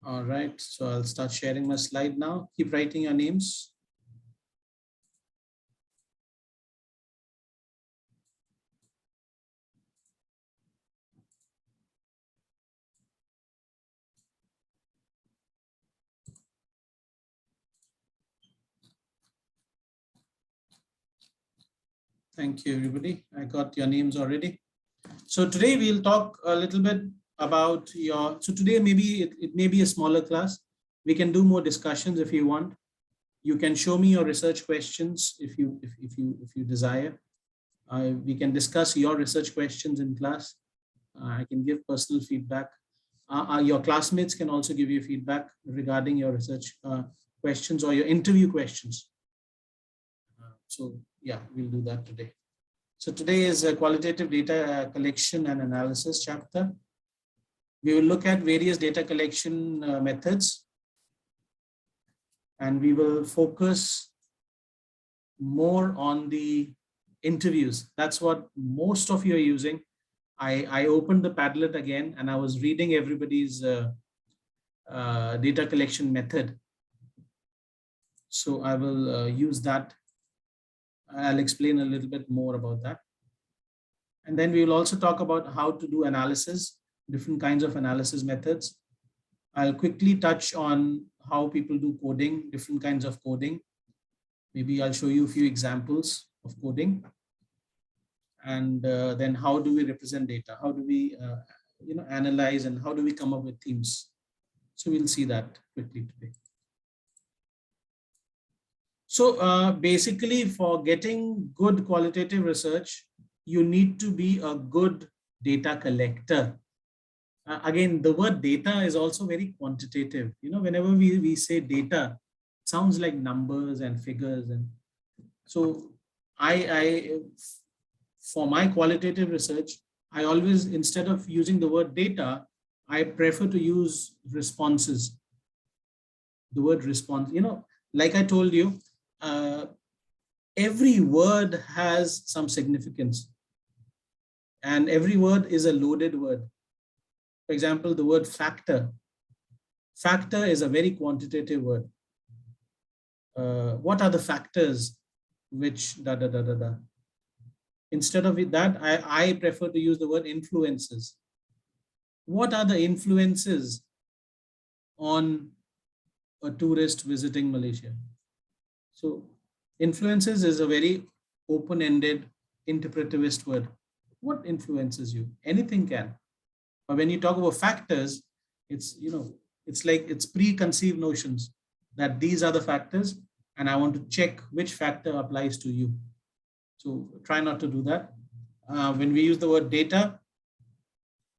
All right, so I'll start sharing my slide now. Keep writing your names. Thank you, everybody. I got your names already. So today we'll talk a little bit about your, so today maybe it may be a smaller class. We can do more discussions if you want. You can show me your research questions if you desire. We can discuss your research questions in class. I can give personal feedback. Your classmates can also give you feedback regarding your research questions or your interview questions. So yeah, we'll do that today. So today is a qualitative data collection and analysis chapter. We will look at various data collection methods, and we will focus more on the interviews. That's what most of you are using. I opened the Padlet again and I was reading everybody's data collection method. So I will use that. I'll explain a little bit more about that. And then we will also talk about how to do analysis, different kinds of analysis methods. I'll quickly touch on how people do coding, different kinds of coding. Maybe I'll show you a few examples of coding. And then how do we represent data? How do we analyze, and how do we come up with themes? So we'll see that quickly today. So basically, for getting good qualitative research, you need to be a good data collector. Again, the word data is also very quantitative. Whenever we say data, it sounds like numbers and figures. And so for my qualitative research, I always, instead of using the word data, I prefer to use responses. The word response, like I told you, every word has some significance, and every word is a loaded word. For example, the word factor. Factor is a very quantitative word. What are the factors which da da da da da? Instead of that, I prefer to use the word influences. What are the influences on a tourist visiting Malaysia? So influences is a very open-ended, interpretivist word. What influences you? Anything can. But when you talk about factors, it's like it's preconceived notions that these are the factors, and I want to check which factor applies to you. So try not to do that. When we use the word data,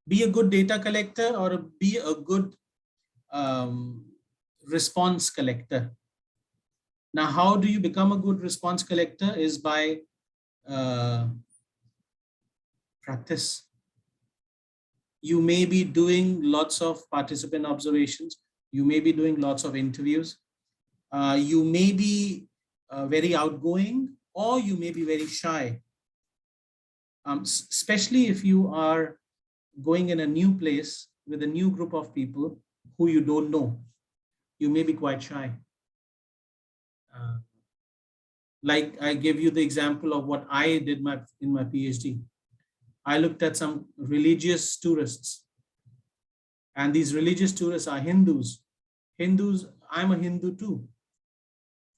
be a good data collector or be a good response collector. Now, how do you become a good response collector? Is by practice. You may be doing lots of participant observations. You may be doing lots of interviews. You may be very outgoing, or you may be very shy. Especially if you are going in a new place with a new group of people who you don't know, you may be quite shy. Like I gave you the example of what I did in my PhD. I looked at some religious tourists, and these religious tourists are Hindus. I'm a Hindu too,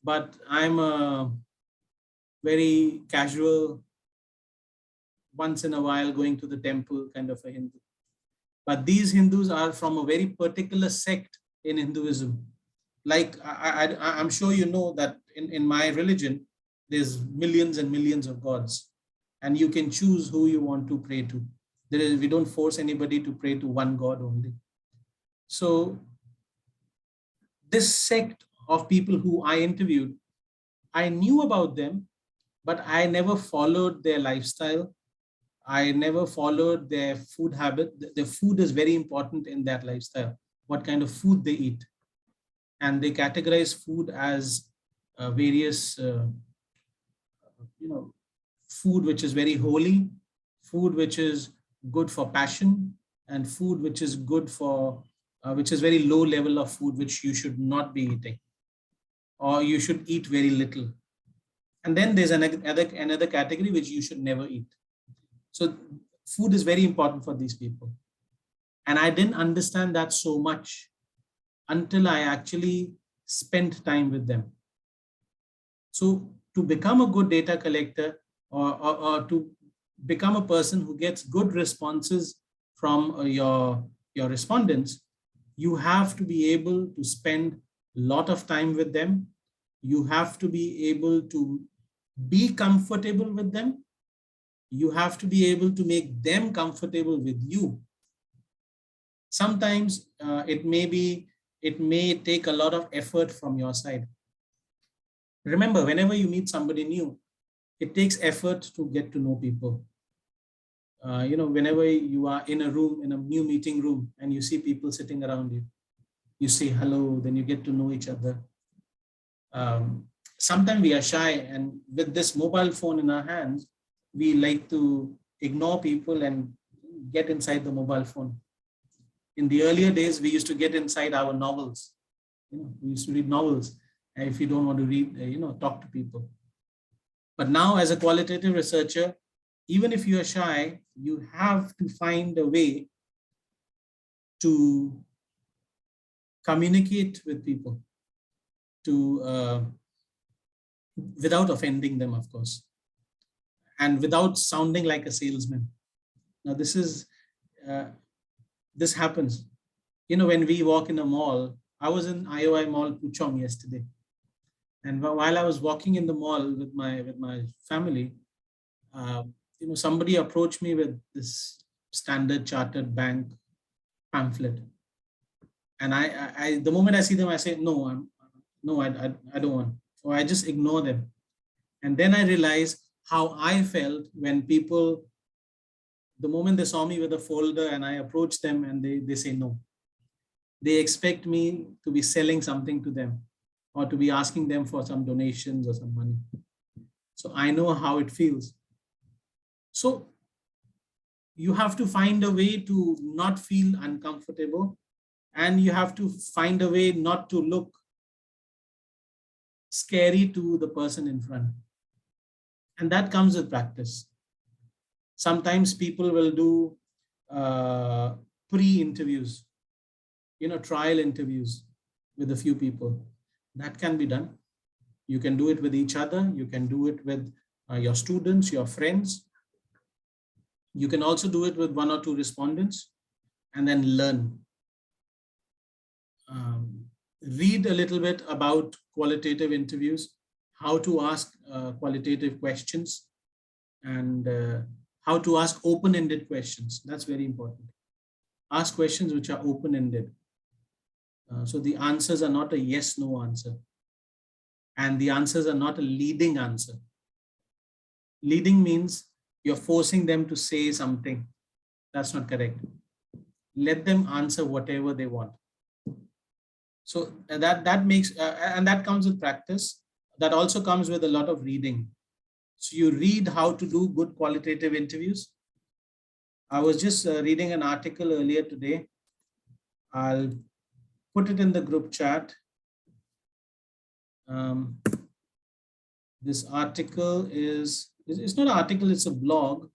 but I'm a very casual, once in a while going to the temple kind of a Hindu. But these Hindus are from a very particular sect in Hinduism. Like I'm sure you know that in my religion, there's millions and millions of gods, and you can choose who you want to pray to. We don't force anybody to pray to one God only. So this sect of people who I interviewed, I knew about them, but I never followed their lifestyle. I never followed their food habit. Their food is very important in that lifestyle, what kind of food they eat. And they categorize food as various, food which is very holy, food which is good for passion, and food which is good for which is very low level of food, which you should not be eating, or you should eat very little. And then there's another category which you should never eat. So food is very important for these people. And I didn't understand that so much until I actually spent time with them. So to become a good data collector, or to become a person who gets good responses from your respondents, you have to be able to spend a lot of time with them. You have to be able to be comfortable with them. You have to be able to make them comfortable with you. Sometimes it may take a lot of effort from your side. Remember, whenever you meet somebody new, it takes effort to get to know people. Whenever you are in a room, in a new meeting room, and you see people sitting around you, you say hello, then you get to know each other. Sometimes we are shy, and with this mobile phone in our hands, we like to ignore people and get inside the mobile phone. In the earlier days, we used to get inside our novels. We used to read novels, and if you don't want to read, talk to people. But now, as a qualitative researcher, even if you are shy, you have to find a way to communicate with people, without offending them, of course, and without sounding like a salesman. Now, this happens. When we walk in a mall, I was in IOI Mall Puchong yesterday, and while I was walking in the mall with my family, somebody approached me with this Standard Chartered Bank pamphlet, and I the moment I see them, I say, no, I don't want, or I just ignore them. And then I realized how I felt when people, the moment they saw me with a folder and I approach them and they say no. They expect me to be selling something to them, or to be asking them for some donations or some money. So I know how it feels. So you have to find a way to not feel uncomfortable, and you have to find a way not to look scary to the person in front. And that comes with practice. Sometimes people will do pre-interviews, trial interviews with a few people. That can be done. You can do it with each other. You can do it with your students, your friends. You can also do it with one or two respondents, and then learn. Read a little bit about qualitative interviews, how to ask qualitative questions, and how to ask open-ended questions. That's very important. Ask questions which are open-ended. So the answers are not a yes-no answer. And the answers are not a leading answer. Leading means you're forcing them to say something. That's not correct. Let them answer whatever they want. So that makes, and that comes with practice. That also comes with a lot of reading. So you read how to do good qualitative interviews. I was just reading an article earlier today. I'll put it in the group chat. This article it's not an article, it's a blog,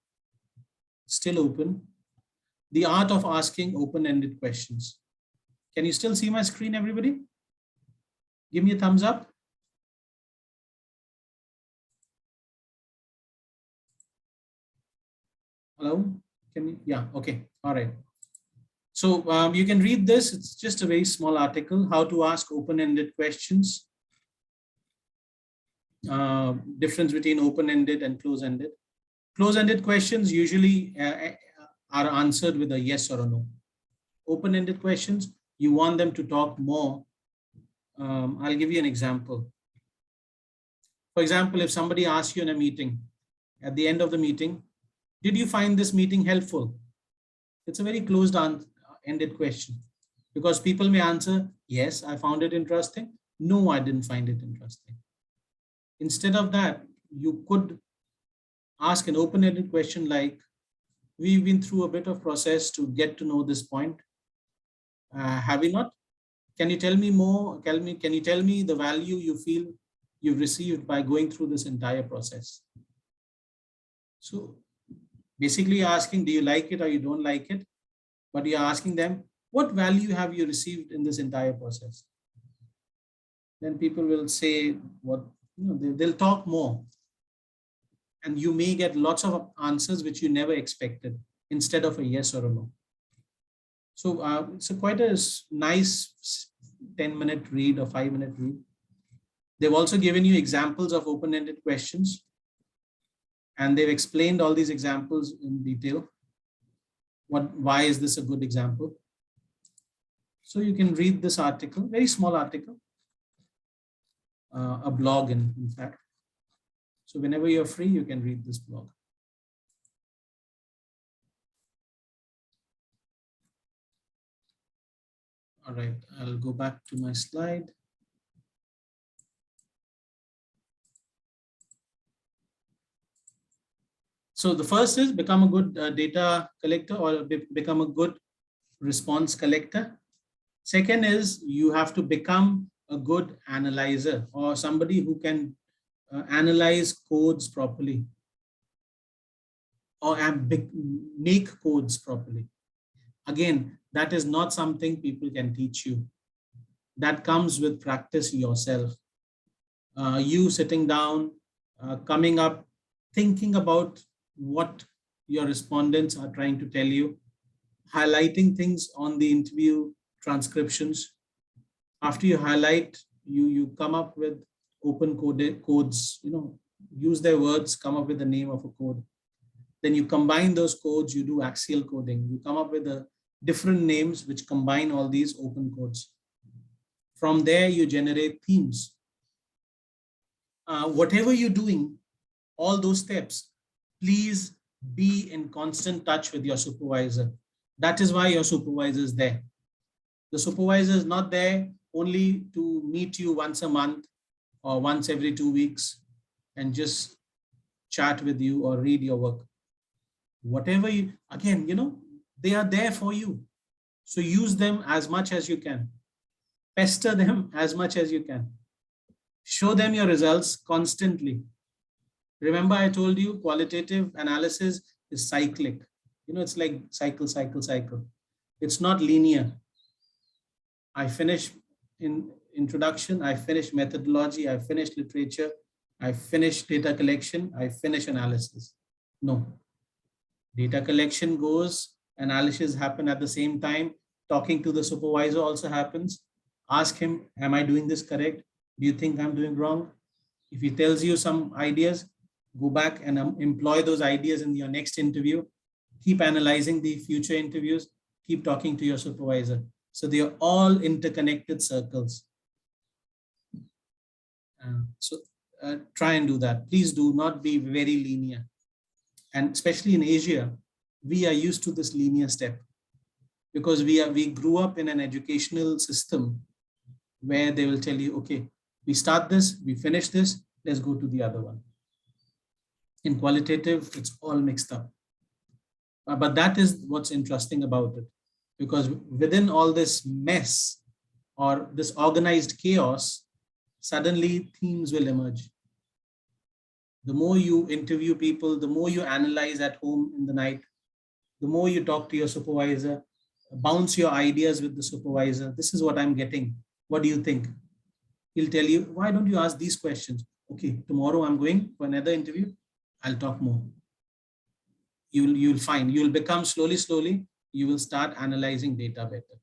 still open. The Art of Asking Open-Ended Questions. Can you still see my screen, everybody? Give me a thumbs up. Hello? Can you? Yeah, okay, all right. So you can read this. It's just a very small article, how to ask open-ended questions. Difference between open-ended and close-ended. Close-ended questions usually are answered with a yes or a no. Open-ended questions, you want them to talk more. I'll give you an example. For example, if somebody asks you in a meeting, at the end of the meeting, did you find this meeting helpful? It's a very closed-ended question, because people may answer, yes, I found it interesting. No, I didn't find it interesting. Instead of that, you could ask an open-ended question like, we've been through a bit of process to get to know this point. Have you not? Can you tell me more? Can you tell me the value you feel you've received by going through this entire process? So basically you're asking, do you like it or you don't like it? But you're asking them, what value have you received in this entire process? Then people will say what, they'll talk more. And you may get lots of answers which you never expected instead of a yes or a no. So it's quite a nice 10-minute read or 5-minute read. They've also given you examples of open-ended questions. And they've explained all these examples in detail. Why is this a good example? So you can read this article, very small article, a blog in fact. So whenever you're free, you can read this blog. All right, I'll go back to my slide. So the first is become a good data collector or become a good response collector. Second is you have to become a good analyzer or somebody who can analyze codes properly or make codes properly. Again, that is not something people can teach you. That comes with practice yourself. You sitting down, coming up, thinking about what your respondents are trying to tell you, highlighting things on the interview transcriptions. After you highlight, you come up with open codes, use their words, come up with the name of a code. Then you combine those codes, you do axial coding. You come up with different names which combine all these open codes. From there, you generate themes. Whatever you're doing, all those steps, please be in constant touch with your supervisor. That is why your supervisor is there. The supervisor is not there only to meet you once a month or once every 2 weeks and just chat with you or read your work. Whatever you, again, they are there for you. So use them as much as you can. Pester them as much as you can. Show them your results constantly. Remember, I told you qualitative analysis is cyclic. It's like cycle, cycle, cycle. It's not linear. I finish in introduction, I finish methodology, I finish literature, I finish data collection, I finish analysis. No. Data collection goes, analysis happen at the same time. Talking to the supervisor also happens. Ask him, am I doing this correct? Do you think I'm doing wrong? If he tells you some ideas, go back and employ those ideas in your next interview. Keep analyzing the future interviews. Keep talking to your supervisor. So they are all interconnected circles. Try and do that. Please do not be very linear. And especially in Asia, we are used to this linear step because we grew up in an educational system where they will tell you, okay, we start this, we finish this, let's go to the other one. In qualitative, it's all mixed up. But that is what's interesting about it, because within all this mess or this organized chaos, suddenly themes will emerge. The more you interview people, the more you analyze at home in the night, the more you talk to your supervisor, bounce your ideas with the supervisor. This is what I'm getting. What do you think? He'll tell you, why don't you ask these questions? Okay, tomorrow I'm going for another interview. I'll talk more. You'll find, you'll become slowly, you will start analyzing data better.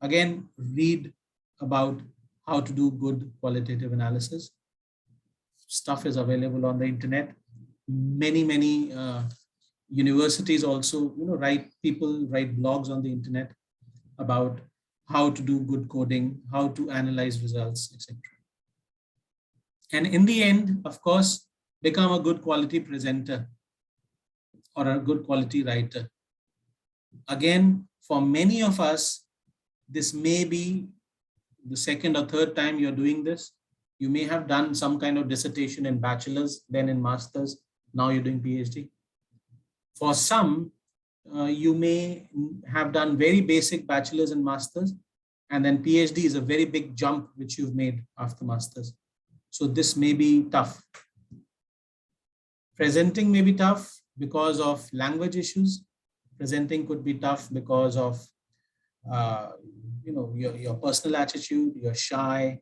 Again, read about how to do good qualitative analysis. Stuff is available on the internet. Many universities also, write blogs on the internet about how to do good coding, how to analyze results, etc. And in the end, of course, become a good quality presenter or a good quality writer. Again, for many of us, this may be the second or third time you're doing this. You may have done some kind of dissertation in bachelor's, then in master's, now you're doing PhD. For some, you may have done very basic bachelor's and master's, and then PhD is a very big jump which you've made after master's. So this may be tough. Presenting may be tough because of language issues. Presenting could be tough because of your personal attitude, you're shy,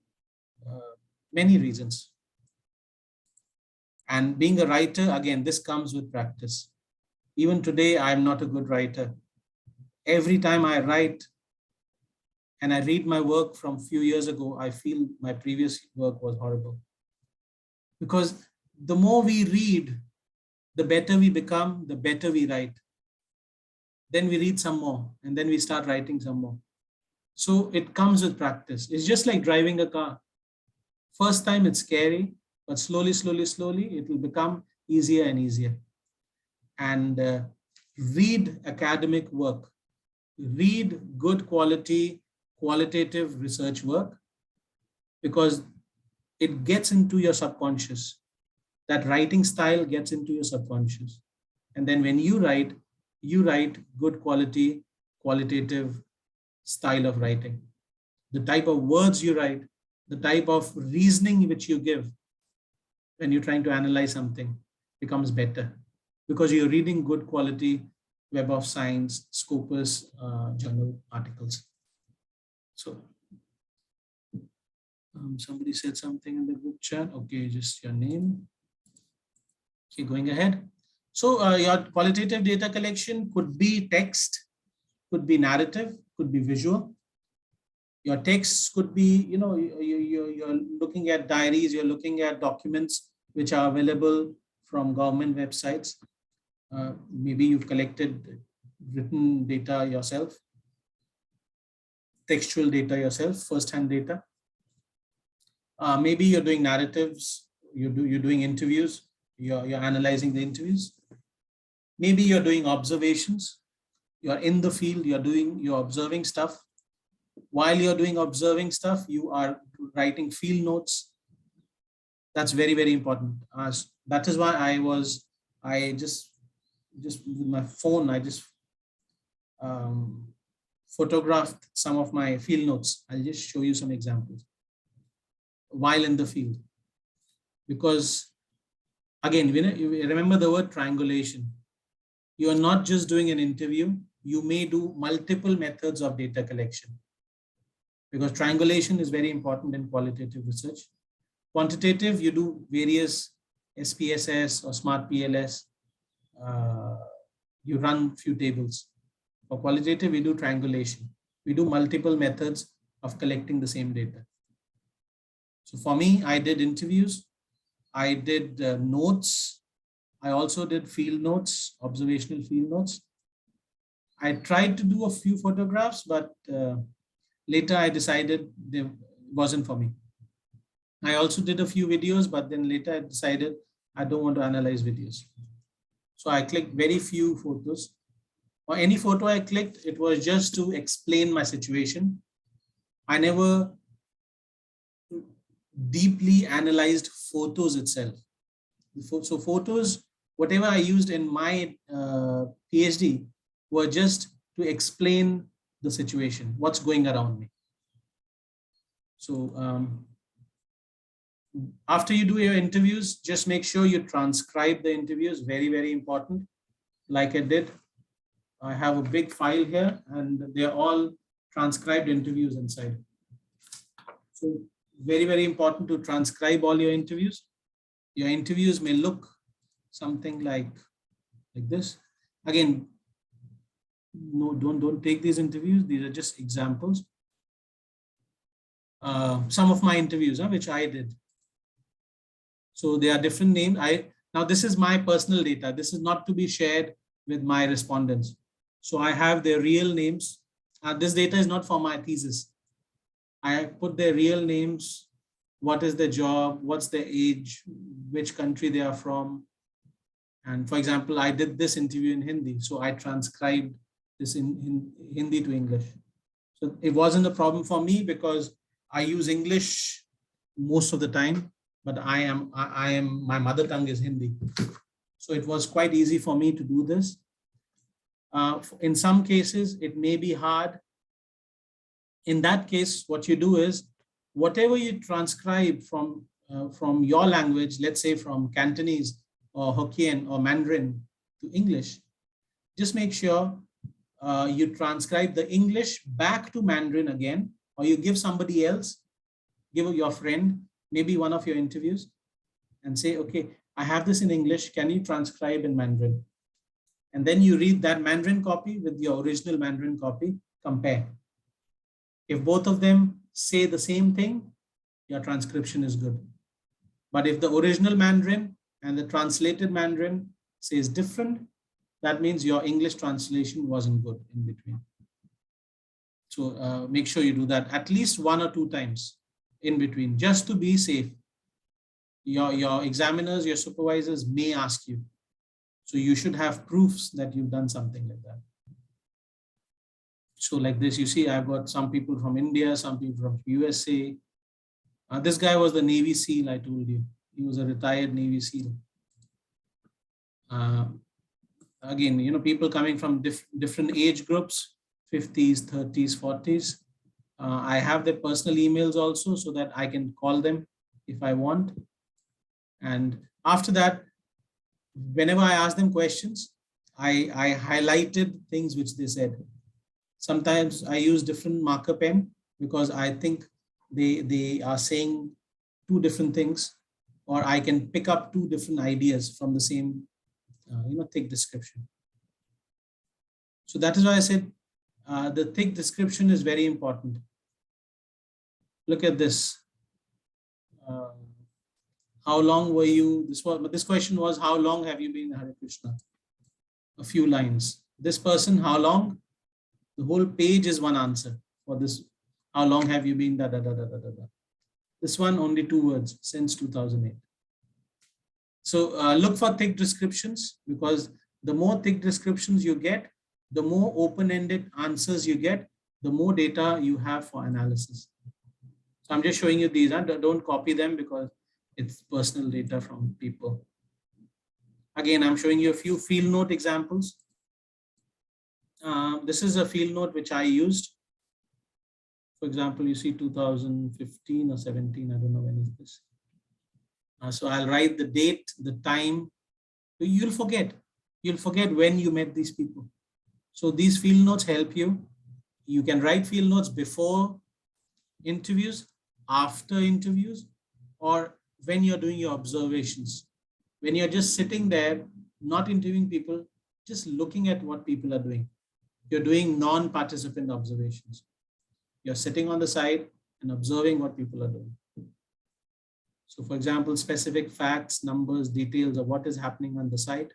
many reasons. And being a writer, again, this comes with practice. Even today, I'm not a good writer. Every time I write and I read my work from a few years ago, I feel my previous work was horrible. Because the more we read, the better we become, the better we write. Then we read some more, and then we start writing some more. So it comes with practice. It's just like driving a car. First time it's scary, but slowly, it will become easier and easier. And read academic work. Read good quality, qualitative research work, because it gets into your subconscious. That writing style gets into your subconscious. And then when you write good quality, qualitative style of writing. The type of words you write, the type of reasoning which you give when you're trying to analyze something becomes better, because you're reading good quality Web of Science, Scopus journal articles. So somebody said something in the group chat. Okay, just your name. Okay, going ahead. So your qualitative data collection could be text, could be narrative, could be visual. Your texts could be, you're looking at diaries, you're looking at documents which are available from government websites. Maybe you've collected written data yourself, textual data yourself, first-hand data. Maybe you're doing narratives, you're doing interviews, you're analyzing the interviews. Maybe you're doing observations, you're in the field, you're observing stuff. While you're doing observing stuff, you are writing field notes. That's very, very important. That is why I just with my phone, I just photographed some of my field notes. I'll just show you some examples while in the field. Because again, you remember the word triangulation. You are not just doing an interview, you may do multiple methods of data collection, because triangulation is very important in qualitative research. Quantitative, you do various SPSS or Smart PLS. You run few tables. For qualitative, we do triangulation. We do multiple methods of collecting the same data. So for me, I did interviews. I did notes. I also did field notes, observational field notes. I tried to do a few photographs, but later I decided it wasn't for me. I also did a few videos, but then later I decided I don't want to analyze videos. So I clicked very few photos. Or any photo I clicked, it was just to explain my situation. I never deeply analyzed photos itself. So photos, whatever I used in my PhD, were just to explain the situation, what's going around me. So after you do your interviews, just make sure you transcribe the interviews. Very, very important. Like I did, I have a big file here, and they're all transcribed interviews inside. So very, very important to transcribe all your interviews. Your interviews may look something like this. Again, no, don't take these interviews. These are just examples. Some of my interviews, which I did. So there are different names. Now this is my personal data. This is not to be shared with my respondents. So I have their real names. This data is not for my thesis. I put their real names, what is their job, what's their age, which country they are from. And for example, I did this interview in Hindi. So I transcribed this in Hindi to English. So it wasn't a problem for me because I use English most of the time, but my mother tongue is Hindi. So it was quite easy for me to do this. In some cases, it may be hard. In that case, what you do is, whatever you transcribe from your language, let's say from Cantonese or Hokkien or Mandarin to English, just make sure you transcribe the English back to Mandarin again, or you give somebody else, give your friend, maybe one of your interviews, and say, okay, I have this in English, can you transcribe in Mandarin? And then you read that Mandarin copy with your original Mandarin copy, compare. If both of them say the same thing, your transcription is good. But if the original Mandarin and the translated Mandarin says different, that means your English translation wasn't good in between. So make sure you do that at least 1 or 2 times in between, just to be safe. Your examiners, your supervisors may ask you. So you should have proofs that you've done something like that. So like this, you see, I've got some people from India, some people from USA. This guy was the Navy SEAL, I told you. He was a retired Navy SEAL. Again, you know, people coming from different age groups, 50s, 30s, 40s. I have their personal emails also so that I can call them if I want. And after that, whenever I ask them questions, I highlighted things which they said. Sometimes I use different marker pen because I think they are saying 2 different things, or I can pick up 2 different ideas from the same thick description. So that is why I said the thick description is very important. Look at this. How long were you? This question was, how long have you been Hare Krishna? A few lines. This person, how long? The whole page is one answer for this. How long have you been? Da, da, da, da, da, da. This one, only 2 words, since 2008. So look for thick descriptions, because the more thick descriptions you get, the more open-ended answers you get, the more data you have for analysis. So I'm just showing you these. Don't copy them because it's personal data from people. Again, I'm showing you a few field note examples. This is a field note which I used. For example, you see 2015 or 17, I don't know when is this. So I'll write the date, the time. You'll forget when you met these people. So these field notes help you. You can write field notes before interviews, after interviews, or when you're doing your observations. When you're just sitting there, not interviewing people, just looking at what people are doing. You're doing non-participant observations. You're sitting on the side and observing what people are doing. So for example, specific facts, numbers, details of what is happening on the site.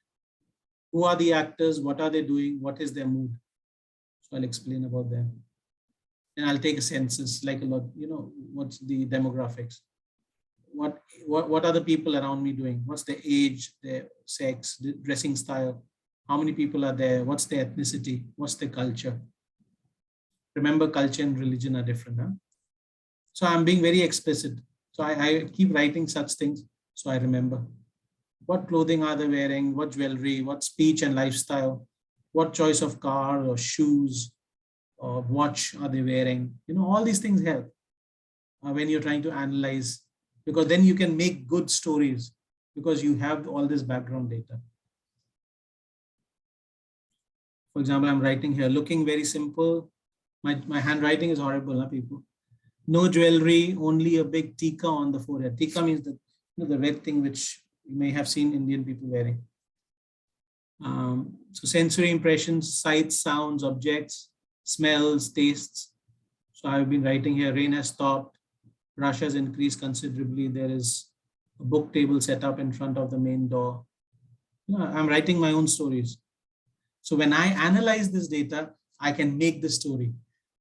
Who are the actors? What are they doing? What is their mood? So I'll explain about them. And I'll take a census, like a lot, what's the demographics? What are the people around me doing? What's their age, their sex, the dressing style? How many people are there? What's their ethnicity? What's their culture? Remember, culture and religion are different. Huh? So I'm being very explicit. So I keep writing such things so I remember. What clothing are they wearing? What jewelry? What speech and lifestyle? What choice of car or shoes or watch are they wearing? All these things help when you're trying to analyze, because then you can make good stories because you have all this background data. For example, I'm writing here, looking very simple. My handwriting is horrible, huh, people? No jewelry, only a big tika on the forehead. Tika means the red thing which you may have seen Indian people wearing. So sensory impressions, sights, sounds, objects, smells, tastes. So I've been writing here, rain has stopped, rush has increased considerably. There is a book table set up in front of the main door. I'm writing my own stories. So when I analyze this data, I can make the story.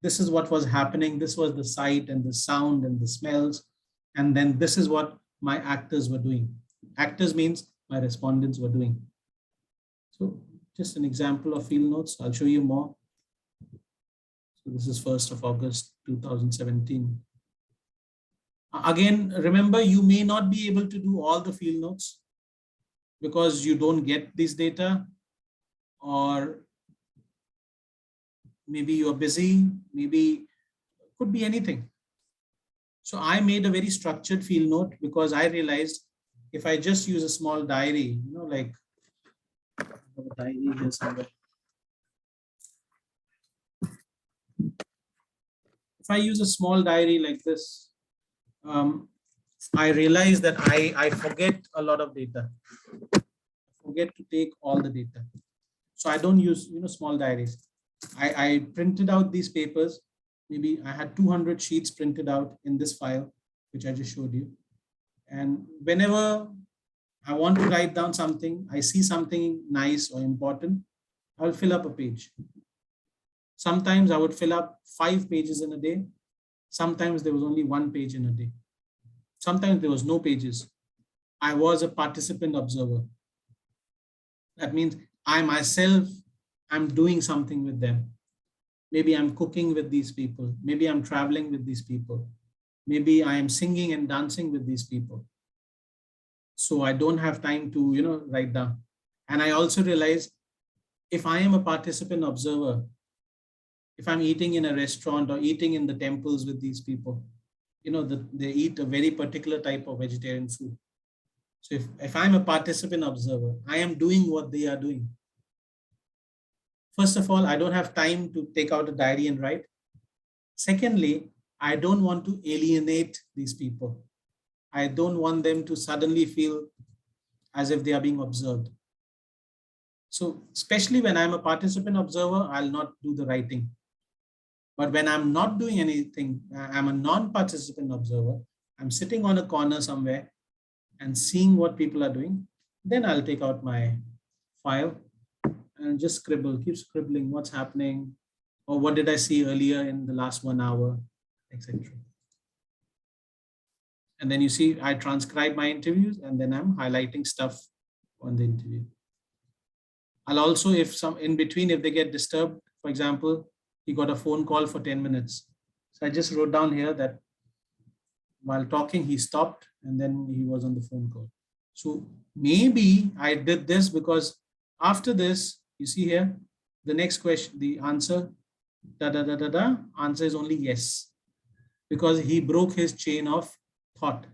This is what was happening. This was the sight and the sound and the smells. And then this is what my actors were doing. Actors means my respondents were doing. So just an example of field notes. I'll show you more. So this is 1st of August, 2017. Again, remember, you may not be able to do all the field notes because you don't get this data, or maybe you're busy, maybe could be anything. So I made a very structured field note because I realized if I just use a small diary, like a diary here somewhere. If I use a small diary like this, I realize that I forget a lot of data. I forget to take all the data. So I don't use small diaries. I printed out these papers. Maybe I had 200 sheets printed out in this file, which I just showed you. And whenever I want to write down something, I see something nice or important, I'll fill up a page. Sometimes I would fill up 5 pages in a day. Sometimes there was only 1 page in a day. Sometimes there was no pages. I was a participant observer. That means I myself, I'm doing something with them. Maybe I'm cooking with these people. Maybe I'm traveling with these people. Maybe I am singing and dancing with these people. So I don't have time to, write down. And I also realize if I am a participant observer, if I'm eating in a restaurant or eating in the temples with these people, they eat a very particular type of vegetarian food. So if I'm a participant observer, I am doing what they are doing. First of all, I don't have time to take out a diary and write. Secondly, I don't want to alienate these people. I don't want them to suddenly feel as if they are being observed. So especially when I'm a participant observer, I'll not do the writing. But when I'm not doing anything, I'm a non-participant observer, I'm sitting on a corner somewhere and seeing what people are doing, then I'll take out my file and just scribble, keep scribbling what's happening, or what did I see earlier in the last 1 hour, etc. And then you see, I transcribe my interviews and then I'm highlighting stuff on the interview. I'll also, if some in between, if they get disturbed, for example, he got a phone call for 10 minutes. So I just wrote down here that while talking, he stopped and then he was on the phone call. So maybe I did this because after this, you see here, the next question, the answer, answer is only yes, because he broke his chain of thought.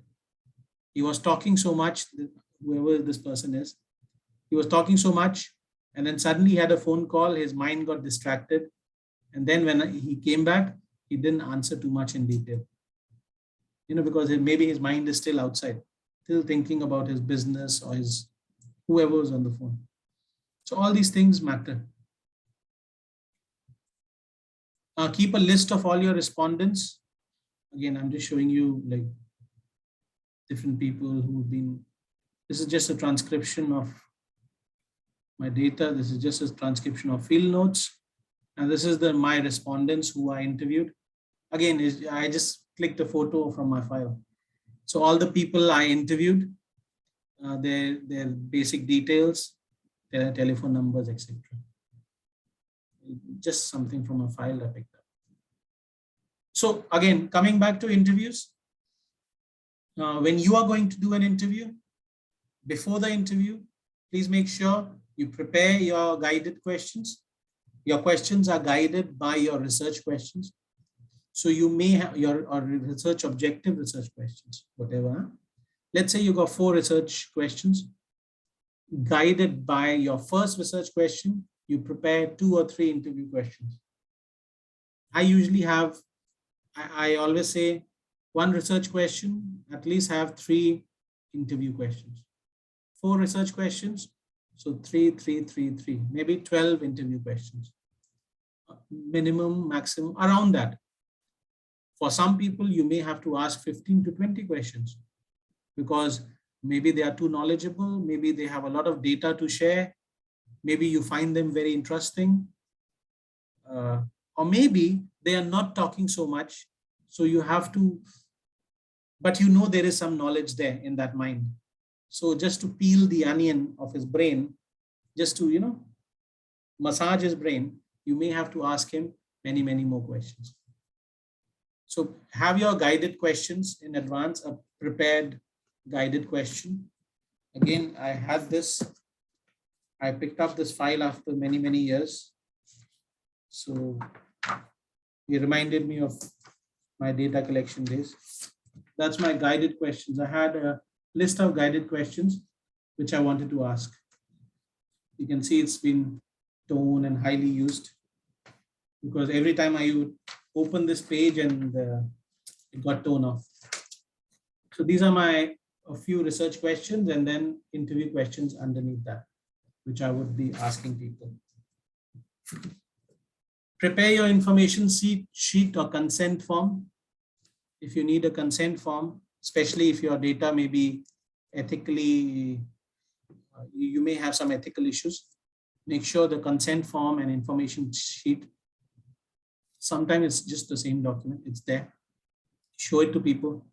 He was talking so much, whoever this person is, he was talking so much, and then suddenly he had a phone call, his mind got distracted. And then when he came back, he didn't answer too much in detail. Because maybe his mind is still outside, still thinking about his business or his whoever was on the phone. So all these things matter. Keep a list of all your respondents. Again, I'm just showing you like different people who've been, this is just a transcription of my data. This is just a transcription of field notes. And this is my respondents who I interviewed. Again, I just clicked a photo from my file. So all the people I interviewed, their basic details, their telephone numbers, etc. Just something from a file I picked up. So again, coming back to interviews, when you are going to do an interview, before the interview, please make sure you prepare your guided questions. Your questions are guided by your research questions. So you may have your research objective research questions, whatever. Let's say you got 4 research questions. Guided by your first research question, you prepare 2 or 3 interview questions. I usually have, I always say 1 research question, at least have 3 interview questions. 4 research questions, so 3, 3, 3, 3, maybe 12 interview questions. Minimum, maximum, around that. For some people, you may have to ask 15 to 20 questions because maybe they are too knowledgeable, maybe they have a lot of data to share, maybe you find them very interesting, or maybe they are not talking so much, so you have to, but there is some knowledge there in that mind. So just to peel the onion of his brain, just to, massage his brain, you may have to ask him many, many more questions. So have your guided questions in advance, a prepared guided question. Again, I had this, I picked up this file after many, many years. So it reminded me of my data collection days. That's my guided questions. I had a list of guided questions which I wanted to ask. You can see it's been toned and highly used because every time I would open this page and it got toned off. So these are a few research questions and then interview questions underneath that, which I would be asking people. Prepare your information sheet or consent form. If you need a consent form, especially if your data may be ethically, you may have some ethical issues, make sure the consent form and information sheet, sometimes it's just the same document, it's there. Show it to people.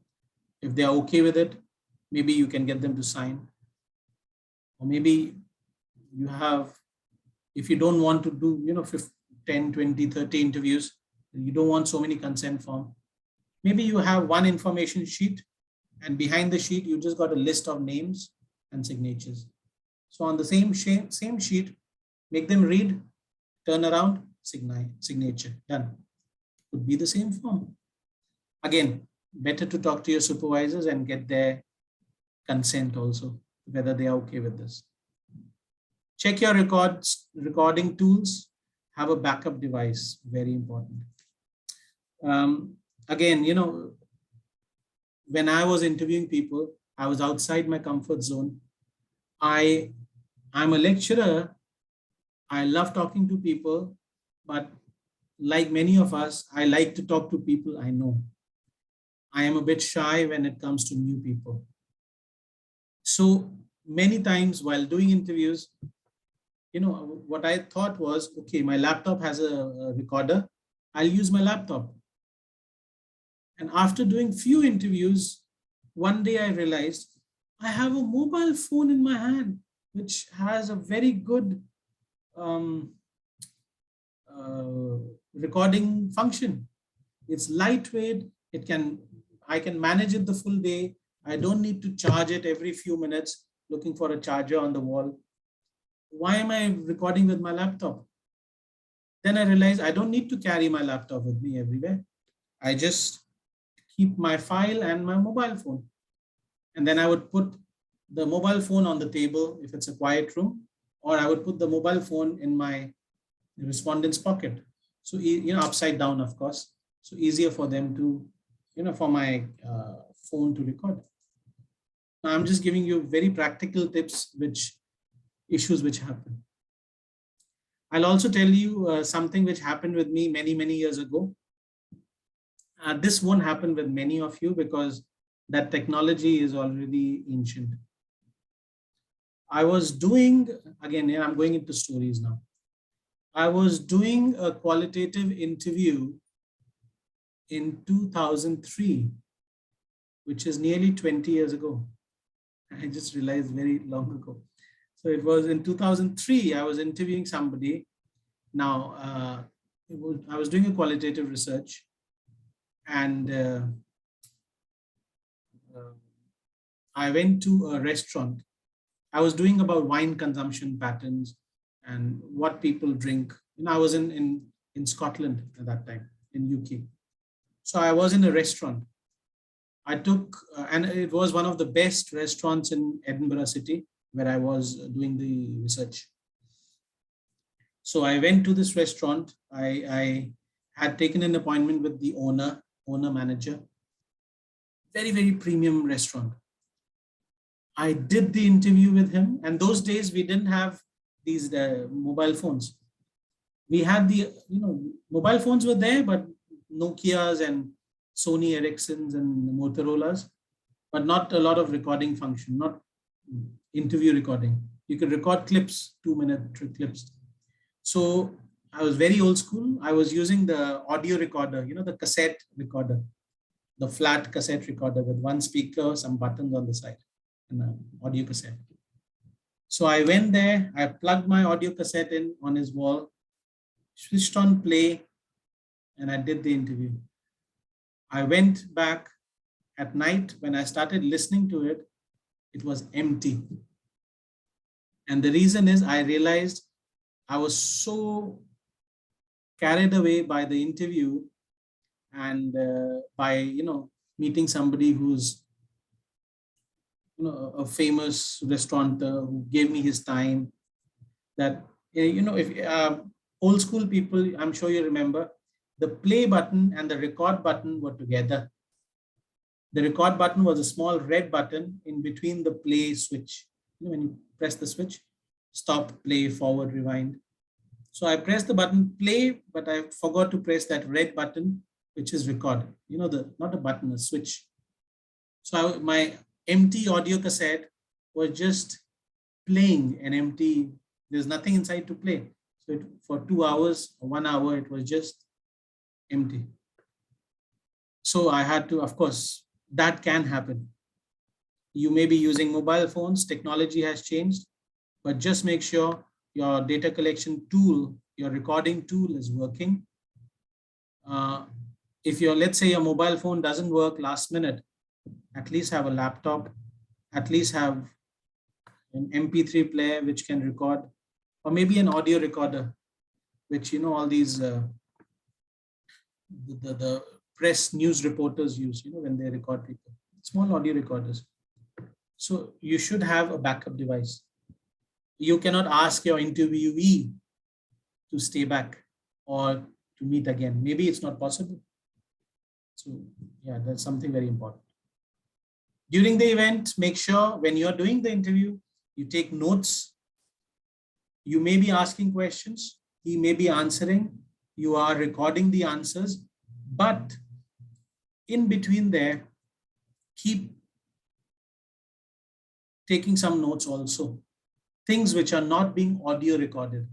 If they are okay with it, maybe you can get them to sign. Or maybe you have, if you don't want to do, 10, 20, 30 interviews, you don't want so many consent forms. Maybe you have one information sheet and behind the sheet, you just got a list of names and signatures. So on the same sheet, make them read, turn around, signature, done. Could be the same form. Again, better to talk to your supervisors and get their consent also, whether they are okay with this. Check your recording tools, have a backup device, very important. Again, when I was interviewing people, I was outside my comfort zone. I'm a lecturer. I love talking to people, but like many of us, I like to talk to people I know. I am a bit shy when it comes to new people. So many times while doing interviews, what I thought was, okay, my laptop has a recorder. I'll use my laptop. And after doing few interviews, one day I realized I have a mobile phone in my hand, which has a very good recording function. It's lightweight. I can manage it the full day. I don't need to charge it every few minutes, looking for a charger on the wall. Why am I recording with my laptop? Then I realized I don't need to carry my laptop with me everywhere. I just keep my file and my mobile phone. And then I would put the mobile phone on the table if it's a quiet room, or I would put the mobile phone in my respondent's pocket. So, upside down, of course. So easier for them to, for my phone to record. Now I'm just giving you very practical tips, issues which happen. I'll also tell you something which happened with me many, many years ago. This won't happen with many of you because that technology is already ancient. I was doing, again, I'm going into stories now. I was doing a qualitative interview in 2003, which is nearly 20 years ago. I just realized very long ago. So it was in 2003, I was interviewing somebody. Now, I was doing a qualitative research and I went to a restaurant. I was doing about wine consumption patterns and what people drink. I was in Scotland at that time, in UK. So I was in a restaurant. I took, and it was one of the best restaurants in Edinburgh City where I was doing the research. So I went to this restaurant. I had taken an appointment with the owner manager. Very, very premium restaurant. I did the interview with him, and those days we didn't have these mobile phones. We had the, mobile phones were there, but Nokia's and Sony Ericsson's and Motorola's, but not a lot of recording function, not interview recording. You could record clips, 2-minute clips. So I was very old school. I was using the audio recorder, the cassette recorder, the flat cassette recorder with one speaker, some buttons on the side, and an audio cassette. So I went there, I plugged my audio cassette in on his wall, switched on play, and I did the interview. I went back at night. When I started listening to it, it was empty. And the reason is I realized I was so carried away by the interview and by, meeting somebody who's, a famous restaurateur who gave me his time, that, if old school people, I'm sure you remember, the play button and the record button were together. The record button was a small red button in between the play switch. When you press the switch, stop, play, forward, rewind. So I pressed the button play, but I forgot to press that red button, which is record. Not a button, a switch. So my empty audio cassette was just playing an empty, there's nothing inside to play. So for 2 hours or 1 hour, it was just empty. So I had to, of course, that can happen. You may be using mobile phones, technology has changed, but just make sure your data collection tool, your recording tool is working. If let's say your mobile phone doesn't work last minute, at least have a laptop, at least have an MP3 player which can record, or maybe an audio recorder, which, all these, the press news reporters use, when they record people, small audio recorders. So you should have a backup device. You cannot ask your interviewee to stay back or to meet again. Maybe it's not possible. So yeah, that's something very important. During the event, make sure when you're doing the interview, you take notes. You may be asking questions. He may be answering. You are recording the answers. But in between there, keep taking some notes also. Things which are not being audio recorded.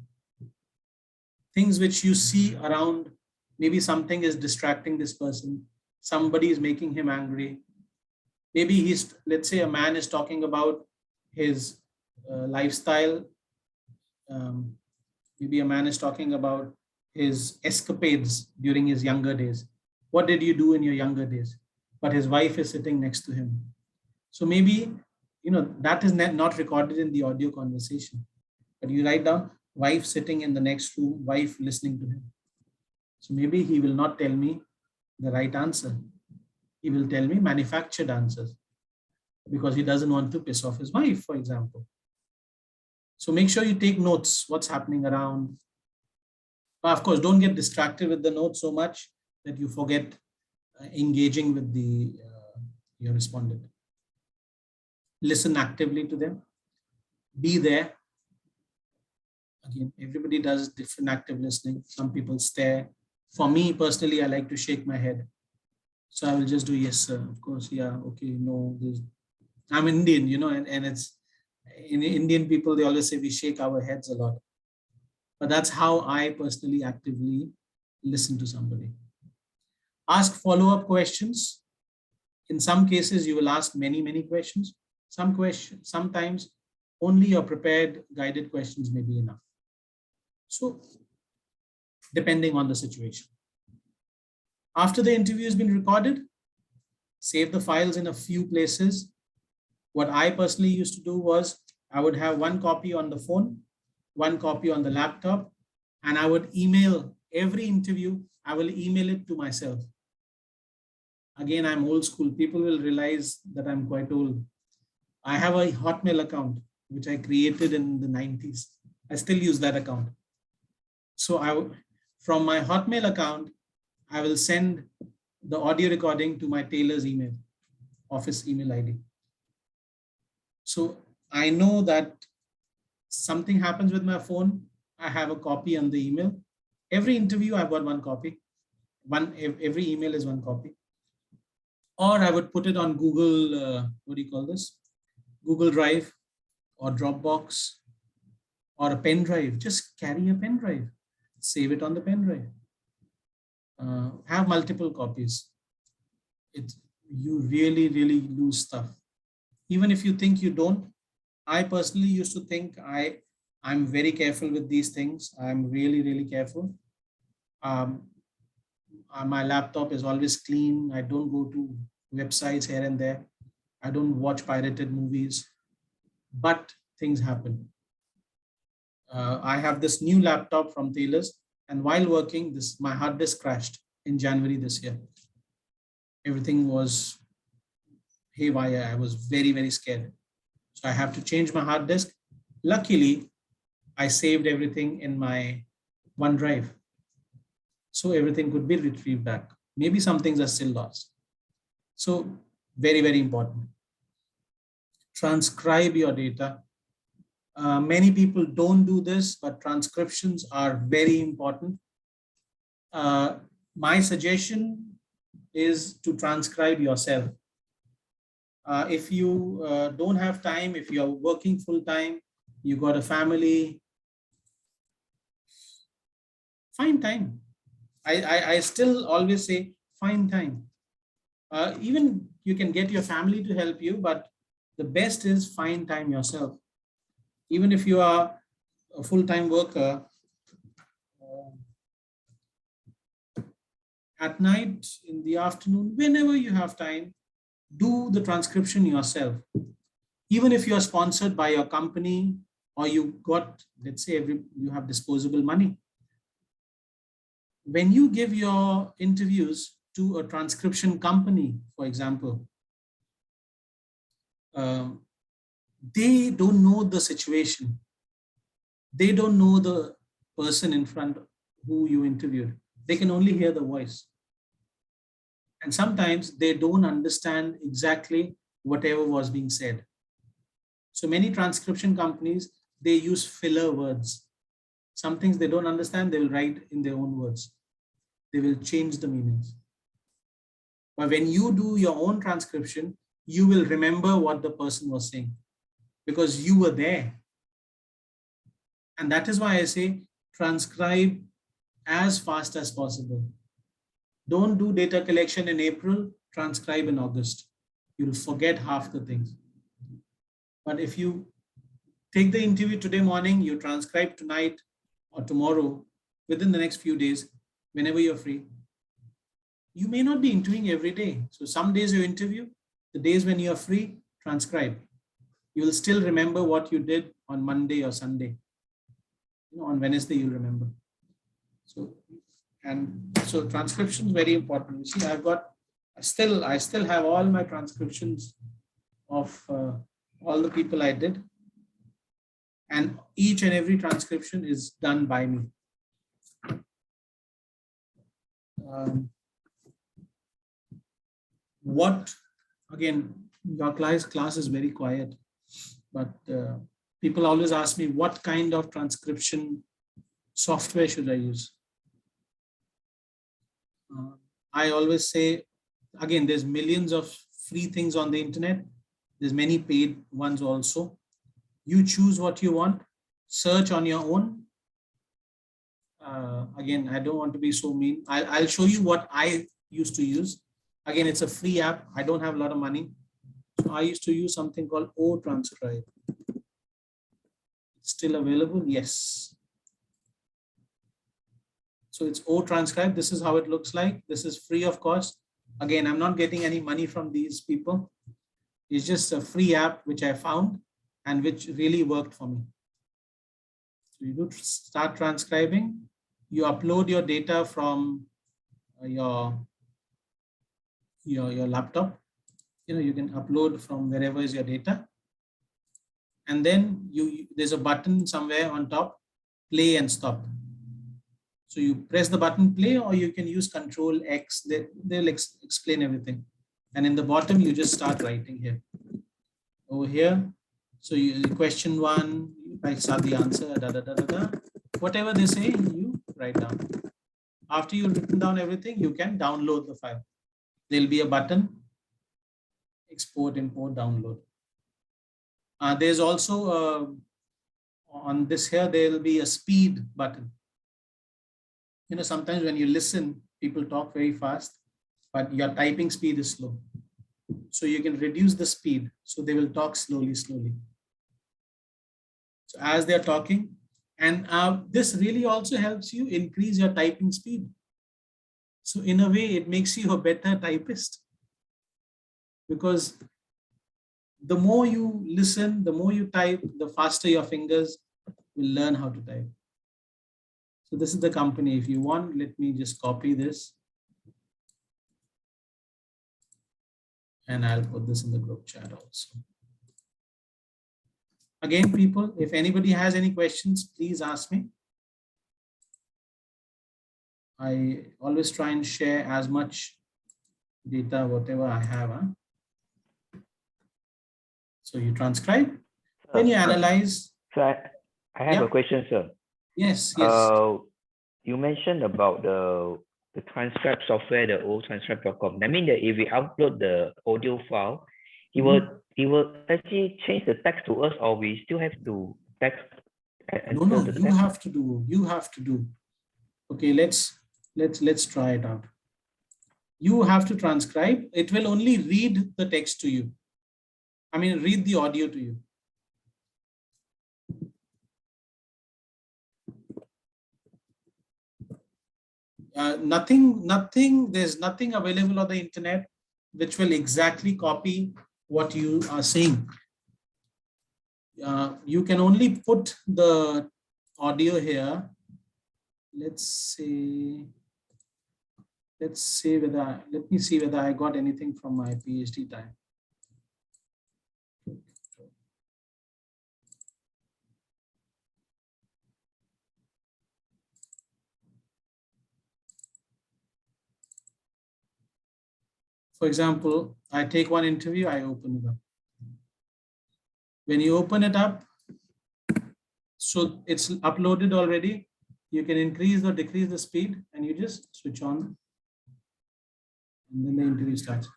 Things which you see around, maybe something is distracting this person. Somebody is making him angry. Maybe let's say a man is talking about his lifestyle. Maybe a man is talking about his escapades during his younger days. What did you do in your younger days? But his wife is sitting next to him. So maybe, that is not recorded in the audio conversation. But you write down, wife sitting in the next room, wife listening to him. So maybe he will not tell me the right answer. He will tell me manufactured answers because he doesn't want to piss off his wife, for example. So make sure you take notes, what's happening around. But of course, don't get distracted with the notes so much that you forget engaging with your respondent. Listen actively to them. Be there. Again, everybody does different active listening. Some people stare. For me personally, I like to shake my head. So I will just do yes, sir. Of course, yeah, okay, no. I'm Indian, and it's in Indian people, they always say we shake our heads a lot. But that's how I personally actively listen to somebody. Ask follow-up questions. In some cases, you will ask many, many questions. Sometimes only your prepared guided questions may be enough. So depending on the situation. After the interview has been recorded, save the files in a few places. What I personally used to do was I would have one copy on the phone, one copy on the laptop, and I would email every interview. I will email it to myself. Again, I'm old school. People will realize that I'm quite old. I have a Hotmail account, which I created in the 90s. I still use that account. So from my Hotmail account, I will send the audio recording to my tailor's email, office email ID. So I know that something happens with my phone, I have a copy on the email. Every interview, I've got one copy. Every email is one copy. Or I would put it on Google, what do you call this? Google Drive or Dropbox or a pen drive. Just carry a pen drive. Save it on the pen drive. Have multiple copies. You really, really lose stuff. Even if you think you don't, I personally used to think I'm very careful with these things. I'm really, really careful. My laptop is always clean. I don't go to websites here and there. I don't watch pirated movies, but things happen. I have this new laptop from Taylor's And while working, my hard disk crashed in January this year. Everything was haywire. I was very, very scared. So I have to change my hard disk. Luckily, I saved everything in my OneDrive. So everything could be retrieved back. Maybe some things are still lost. So very, very important. Transcribe your data. Many people don't do this, but transcriptions are very important. My suggestion is to transcribe yourself. If you don't have time, if you're working full time, you got a family, find time. I still always say, find time. Even you can get your family to help you, but the best is find time yourself. Even if you are a full-time worker, at night, in the afternoon, whenever you have time, do the transcription yourself. Even if you are sponsored by your company or you got, let's say, you have disposable money. When you give your interviews to a transcription company, for example, they don't know the situation. They don't know the person in front who you interviewed. They can only hear the voice. And sometimes they don't understand exactly whatever was being said. So many transcription companies, they use filler words. Some things they don't understand, they will write in their own words. They will change the meanings. But when you do your own transcription, you will remember what the person was saying because you were there. And that is why I say transcribe as fast as possible. Don't do data collection in April, transcribe in August. You'll forget half the things. But if you take the interview today morning, you transcribe tonight or tomorrow, within the next few days, whenever you're free. You may not be interviewing every day. So some days you interview, the days when you're free, transcribe. You will still remember what you did on Monday or Sunday. On Wednesday, you'll remember. So transcription is very important. You see, I still have all my transcriptions of all the people I did. And each and every transcription is done by me. Again, your class is very quiet, but people always ask me, what kind of transcription software should I use? I always say, again, there's millions of free things on the internet. There's many paid ones also. You choose what you want, search on your own. Again, I don't want to be so mean. I'll show you what I used to use. Again, it's a free app. I don't have a lot of money. So I used to use something called Transcribe. Still available? Yes. So it's Transcribe. This is how it looks like. This is free of cost. Again, I'm not getting any money from these people. It's just a free app which I found and which really worked for me. So you do start transcribing. You upload your data from your laptop. You can upload from wherever is your data. And then there's a button somewhere on top, play and stop. So you press the button play, or you can use Control X. They'll explain everything. And in the bottom, you just start writing here. Over here. So question 1, I start the answer, whatever they say, you write down. After you've written down everything, you can download the file. There'll be a button, export, import, download. There's also on this here, there'll be a speed button. Sometimes when you listen, people talk very fast, but your typing speed is slow. So you can reduce the speed. So they will talk slowly. So as they're talking, and this really also helps you increase your typing speed. So in a way, it makes you a better typist, because the more you listen, the more you type, the faster your fingers will learn how to type. So this is the company. If you want, let me just copy this. And I'll put this in the group chat also. Again, people, if anybody has any questions, please ask me. I always try and share as much data, whatever I have. Huh? So you transcribe, then you analyze. So I have a question, sir. Yes, yes. You mentioned about the transcribe software, the old transcribe.com. That means that if we upload the audio file, it will actually change the text to us, or we still have to text. No, you have to do. You have to do. Okay, let's try it out. You have to transcribe. It will only read the text to you. I mean, read the audio to you. There's nothing available on the internet which will exactly copy what you are saying. You can only put the audio here. Let's see whether, let me see whether I got anything from my PhD time. For example, I take one interview, I open it up. When you open it up, so it's uploaded already. You can increase or decrease the speed and you just switch on. And then the interview starts.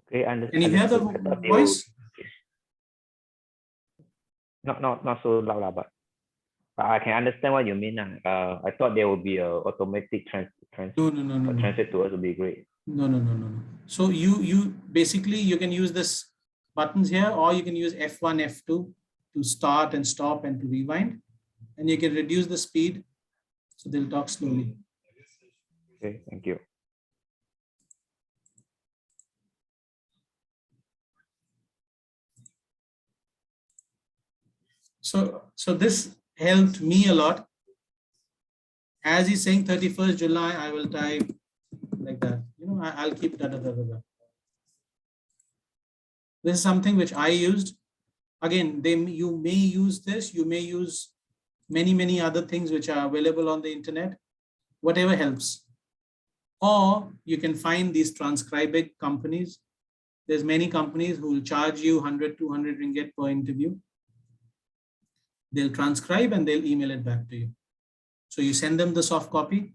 Okay, understood. Can you hear the voice? Not so loud, but I can understand what you mean. I thought there would be a automatic translate to us would be great. No. So you basically you can use this buttons here, or you can use F1, F2 to start and stop and to rewind, and you can reduce the speed so they'll talk slowly. Okay, thank you. So this helped me a lot. As he's saying 31st July, I will type like that. You know, I'll keep da. This is something which I used. Again, you may use this. You may use many other things which are available on the internet. Whatever helps. Or you can find these transcribing companies. There's many companies who will charge you 100, 200 ringgit per interview. They'll transcribe and they'll email it back to you. So you send them the soft copy.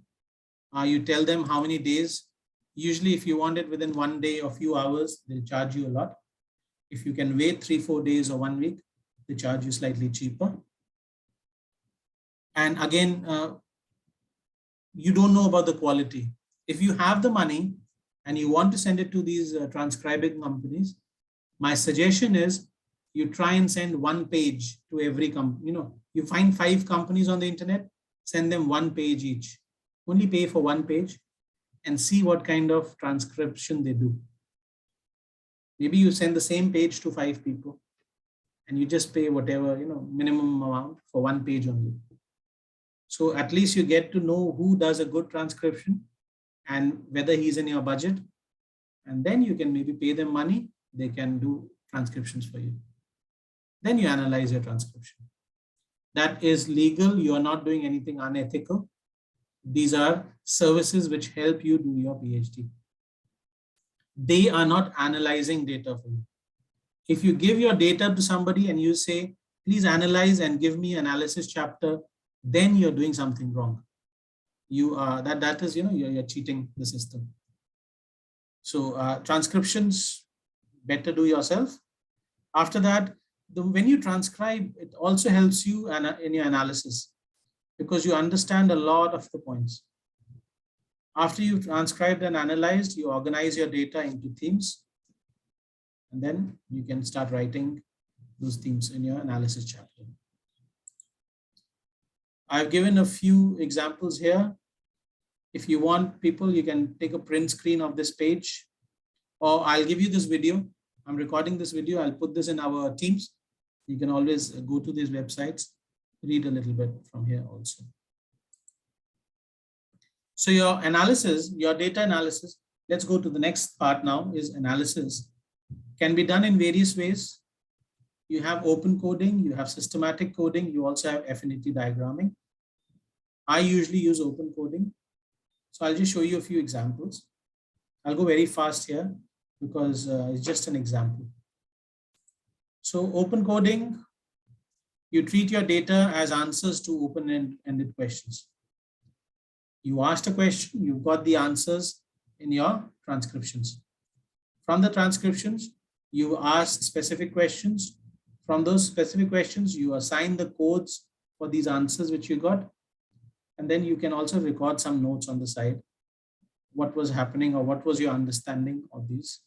You tell them how many days. Usually if you want it within 1 day or few hours, they'll charge you a lot. If you can wait 3-4 days or 1 week, they charge you slightly cheaper. And again, you don't know about the quality. If you have the money and you want to send it to these transcribing companies, my suggestion is you try and send 1 page to every company. You know, you find 5 companies on the internet, send them 1 page each. Only pay for 1 page and see what kind of transcription they do. Maybe you send the same page to 5 people and you just pay whatever, you know, minimum amount for 1 page only. So at least you get to know who does a good transcription and whether he's in your budget. And then you can maybe pay them money. They can do transcriptions for you. Then you analyze your transcription. That is legal. You are not doing anything unethical. These are services which help you do your PhD. They are not analyzing data for you. If you give your data to somebody and you say, please analyze and give me analysis chapter, then you're doing something wrong. You are that is, you know, you're cheating the system. So transcriptions, better do yourself. After that, when you transcribe, it also helps you in your analysis because you understand a lot of the points. After you've transcribed and analyzed, you organize your data into themes, and then you can start writing those themes in your analysis chapter. I've given a few examples here. If you want, people, you can take a print screen of this page, or I'll give you this video. I'm recording this video. I'll put this in our Teams. You can always go to these websites, read a little bit from here also. So your analysis, your data analysis, let's go to the next part now, is analysis. Can be done in various ways. You have open coding, you have systematic coding, you also have affinity diagramming. I usually use open coding. So I'll just show you a few examples. I'll go very fast here because it's just an example. So open coding, you treat your data as answers to open-ended questions. You asked a question, you got the answers in your transcriptions. From the transcriptions, you ask specific questions. From those specific questions, you assign the codes for these answers which you got. And then you can also record some notes on the side. What was happening or what was your understanding of these.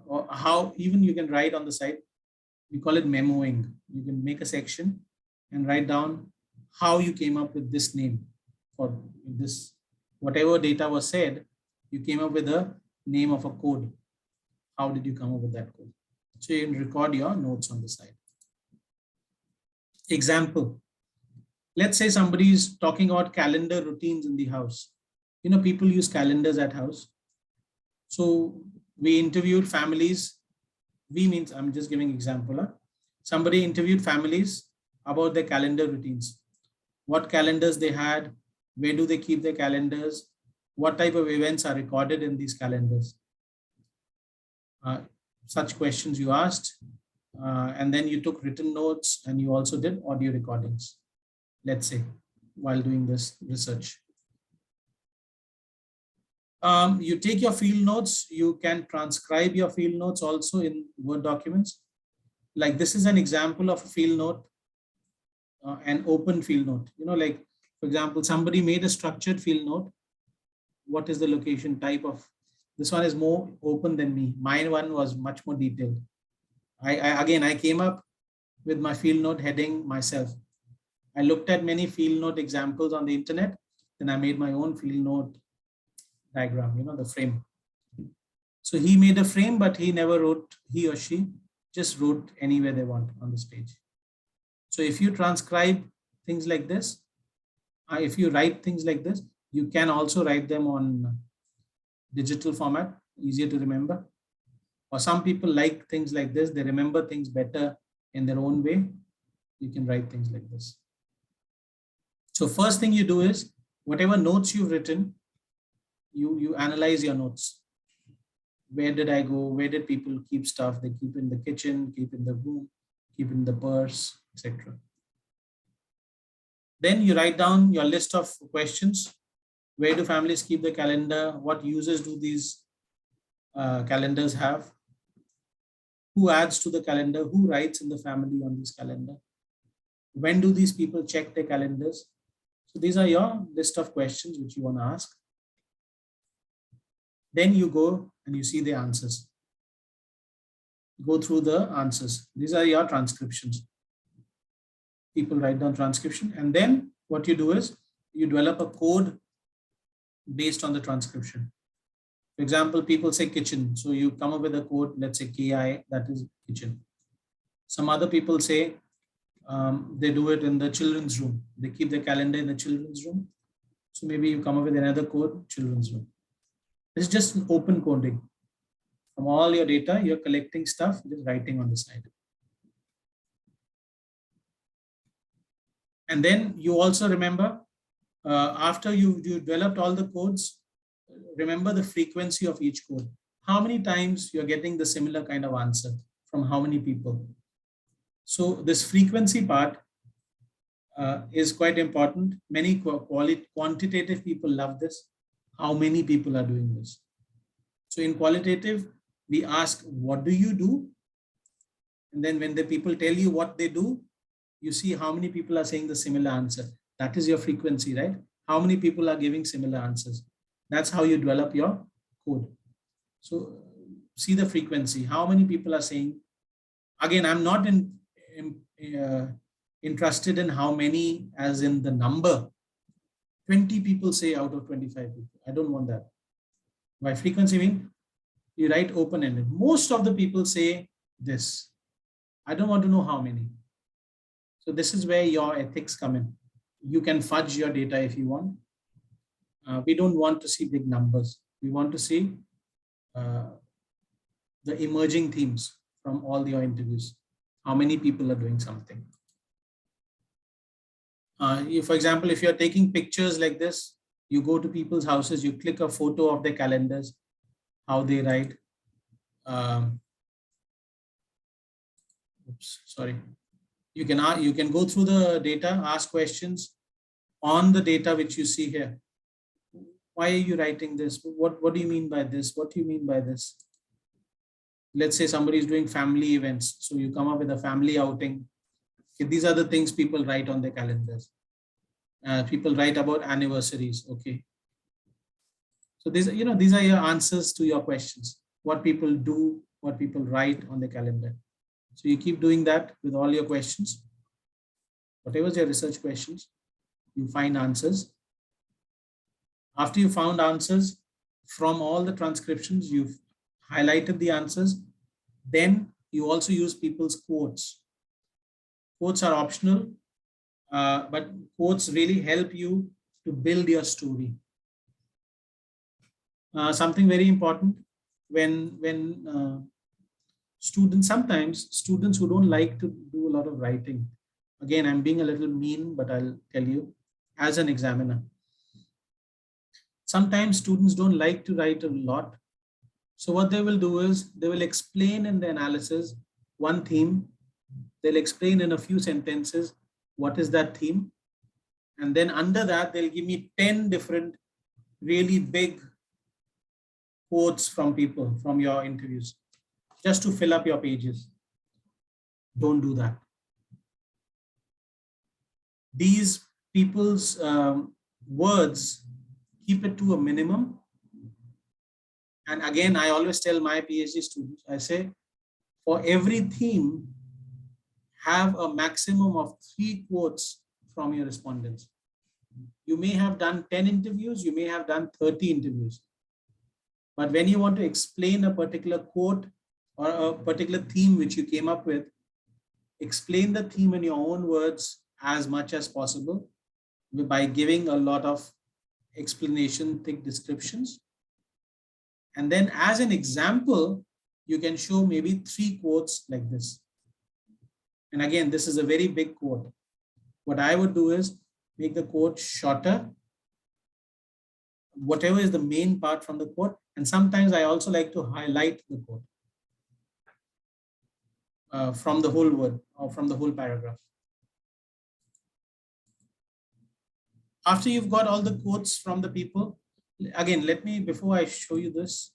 Or how even you can write on the side. We call it memoing. You can make a section and write down how you came up with this name for this. Whatever data was said, you came up with a name of a code. How did you come up with that code? So you can record your notes on the side. Example. Let's say somebody is talking about calendar routines in the house. You know, people use calendars at house. So we interviewed families. We means, I'm just giving example. Somebody interviewed families about their calendar routines. What calendars they had, where do they keep their calendars, what type of events are recorded in these calendars. Such questions you asked. And then you took written notes and you also did audio recordings, let's say, while doing this research. You take your field notes, you can transcribe your field notes also in Word documents. Like this is an example of a field note, an open field note. You know, like, for example, somebody made a structured field note. What is the location type of, this one is more open than me. Mine one was much more detailed. I came up with my field note heading myself. I looked at many field note examples on the internet, then I made my own field note diagram, you know, the frame. So he made a frame, but he never wrote, he or she just wrote anywhere they want on this page. So if you transcribe things like this, if you write things like this, you can also write them on digital format, easier to remember. Or some people like things like this, they remember things better in their own way. You can write things like this. So first thing you do is, whatever notes you've written, you analyze your notes. Where did I go? Where did people keep stuff? They keep in the kitchen, keep in the room, keep in the purse, etc. Then you write down your list of questions. Where do families keep the calendar? What uses do these calendars have? Who adds to the calendar? Who writes in the family on this calendar? When do these people check their calendars? So these are your list of questions which you want to ask. Then you go and you see the answers. Go through the answers. These are your transcriptions. People write down transcription, and then what you do is you develop a code based on the transcription. For example, people say kitchen, so you come up with a code, let's say KI, that is kitchen. Some other people say they do it in the children's room. They keep the calendar in the children's room. So maybe you come up with another code, children's room. It's just an open coding. From all your data, you're collecting stuff, just writing on the side. And then you also remember, after you developed all the codes, remember the frequency of each code. How many times you're getting the similar kind of answer from how many people. So this frequency part is quite important. Many quantitative people love this. How many people are doing this? So in qualitative, we ask, what do you do? And then when the people tell you what they do, you see how many people are saying the similar answer. That is your frequency, right? How many people are giving similar answers? That's how you develop your code. So see the frequency. How many people are saying? Again, I'm not interested in how many as in the number. 20 people say out of 25 people. I don't want that. By frequency mean You write open-ended. Most of the people say this. I don't want to know how many. So this is where your ethics come in. You can fudge your data if you want. We don't want to see big numbers. We want to see the emerging themes from all your interviews. How many people are doing something? For example, if you're taking pictures like this, you go to people's houses, you click a photo of their calendars, how they write. Oops, sorry. You can go through the data, ask questions on the data which you see here. Why are you writing this? What do you mean by this? What do you mean by this? Let's say somebody is doing family events. So you come up with a family outing. Okay, these are the things people write on their calendars. People write about anniversaries. Okay. So these are your answers to your questions. What people do, what people write on the calendar. So you keep doing that with all your questions. Whatever your research questions, you find answers. After you found answers from all the transcriptions, you've highlighted the answers. Then you also use people's quotes. Quotes are optional, but quotes really help you to build your story. Something very important when sometimes students who don't like to do a lot of writing. Again, I'm being a little mean, but I'll tell you as an examiner. Sometimes students don't like to write a lot. So what they will do is they will explain in the analysis one theme. They'll explain in a few sentences what is that theme. And then under that, they'll give me 10 different really big quotes from people from your interviews just to fill up your pages. Don't do that. These people's words, keep it to a minimum. And again, I always tell my PhD students, I say, for every theme, have a maximum of 3 quotes from your respondents. You may have done 10 interviews, you may have done 30 interviews. But when you want to explain a particular quote or a particular theme which you came up with, explain the theme in your own words as much as possible by giving a lot of explanation, thick descriptions. And then as an example, you can show maybe 3 quotes like this. And again, this is a very big quote. What I would do is make the quote shorter, whatever is the main part from the quote. And sometimes I also like to highlight the quote from the whole word or from the whole paragraph. After you've got all the quotes from the people, again, before I show you this,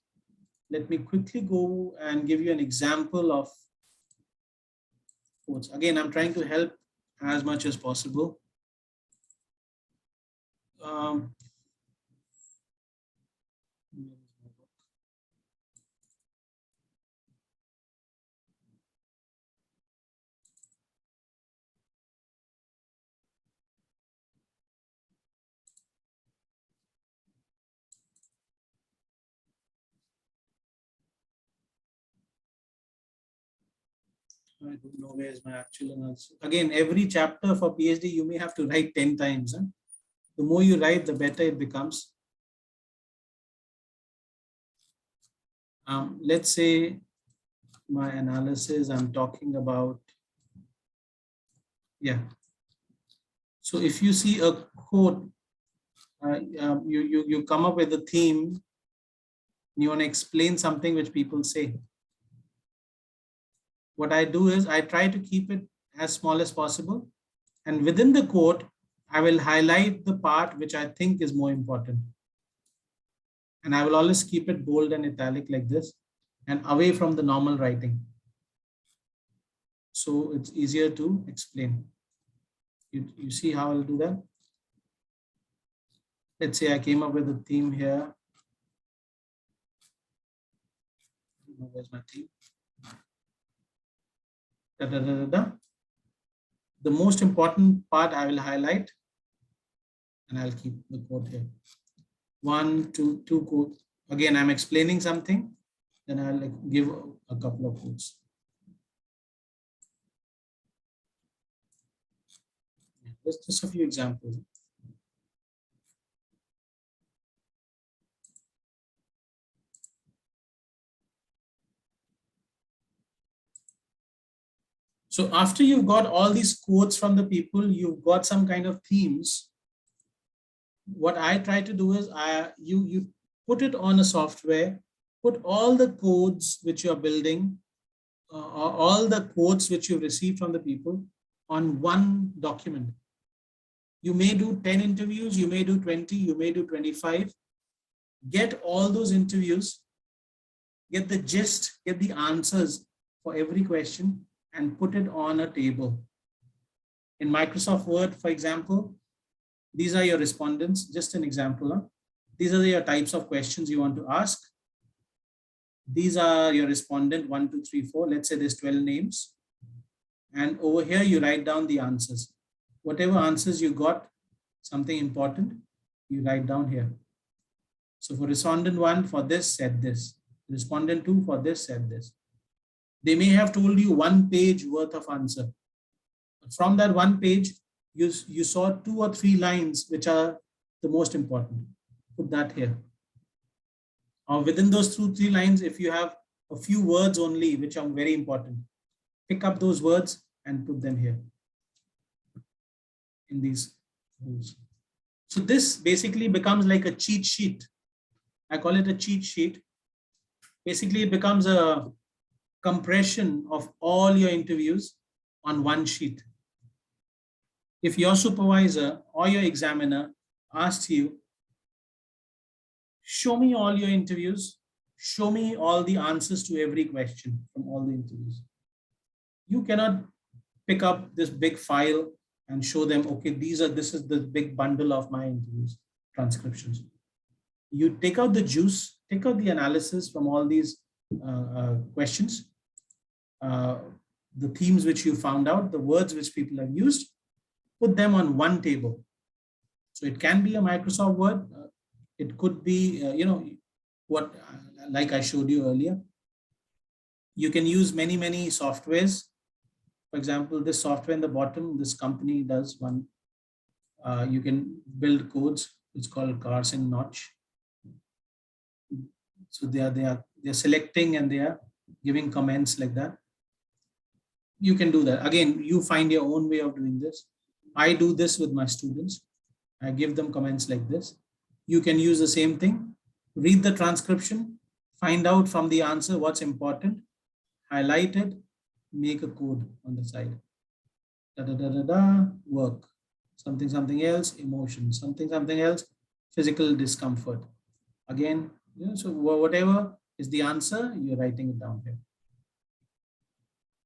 let me quickly go and give you an example of quotes. Again, I'm trying to help as much as possible. I don't know where is my actual analysis. Again, every chapter for PhD, you may have to write 10 times. Huh? The more you write, the better it becomes. Let's say my analysis, I'm talking about, yeah. So if you see a quote, you come up with a theme, you want to explain something which people say. What I do is I try to keep it as small as possible. And within the quote, I will highlight the part which I think is more important. And I will always keep it bold and italic like this and away from the normal writing. So it's easier to explain. You see how I'll do that? Let's say I came up with a theme here. Where's my theme? Da, da, da, da, da. The most important part I will highlight and I'll keep the quote here. 1, 2 quotes. Again, I'm explaining something. Then I'll like give a couple of quotes. Just a few examples. So after you've got all these quotes from the people, you've got some kind of themes. What I try to do is you put it on a software, put all the codes which you're building, all the quotes which you've received from the people on one document. You may do 10 interviews, you may do 20, you may do 25. Get all those interviews, get the gist, get the answers for every question and put it on a table. In Microsoft Word, for example, these are your respondents, just an example. Huh? These are your types of questions you want to ask. These are your respondent 1, 2, 3, 4. Let's say there's 12 names. And over here, you write down the answers. Whatever answers you got, something important, you write down here. So for respondent 1, for this, said this. Respondent 2, for this, said this. They may have told you 1 page worth of answer. From that 1 page, you saw 2 or 3 lines which are the most important. Put that here. Or within those 2 or 3 lines, if you have a few words only which are very important, pick up those words and put them here in these rules. So this basically becomes like a cheat sheet. I call it a cheat sheet. Basically, it becomes a compression of all your interviews on one sheet. If your supervisor or your examiner asks you, show me all your interviews, show me all the answers to every question from all the interviews. You cannot pick up this big file and show them, okay, this is the big bundle of my interviews, transcriptions. You take out the juice, take out the analysis from all these questions, the themes which you found out, the words which people have used, put them on one table. So it can be a Microsoft Word. It could be, like I showed you earlier. You can use many softwares. For example, this software in the bottom, this company does one. You can build codes. It's called Cars and Notch. So they are selecting and they are giving comments like that. You can do that. Again, you find your own way of doing this. I do this with my students. I give them comments like this. You can use the same thing. Read the transcription, find out from the answer what's important, highlight it, make a code on the side. Work. Something else, emotion. Something else, physical discomfort. Again, so whatever is the answer, you're writing it down here.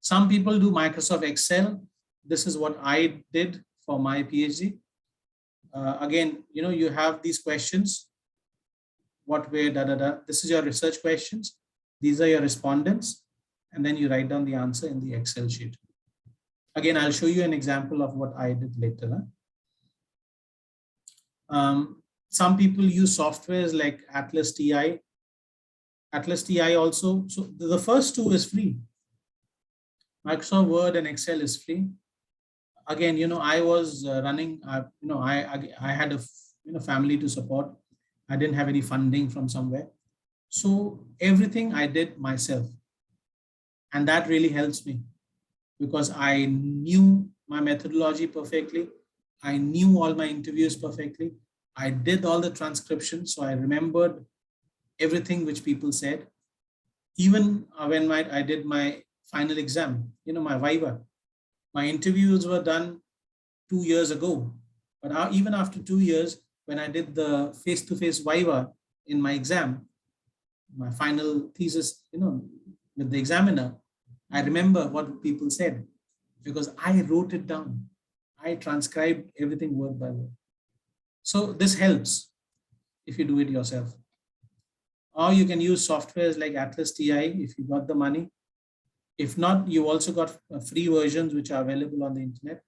Some people do Microsoft Excel. This is what I did for my PhD. Again, you have these questions. What way, This is your research questions. These are your respondents. And then you write down the answer in the Excel sheet. Again, I'll show you an example of what I did later. Some people use softwares like Atlas TI. Atlas TI also, so the first two is free. Microsoft Word and Excel is free. Again, I was running, I had a family to support. I didn't have any funding from somewhere. So everything I did myself. And that really helps me because I knew my methodology perfectly. I knew all my interviews perfectly. I did all the transcriptions. So I remembered everything which people said. Even when I did my final exam, my Viva, my interviews were done 2 years ago. But even after 2 years, when I did the face-to-face Viva in my exam, my final thesis, with the examiner, I remember what people said because I wrote it down. I transcribed everything word by word. So this helps if you do it yourself. Or you can use softwares like Atlas TI if you got the money. If not, you also got free versions which are available on the internet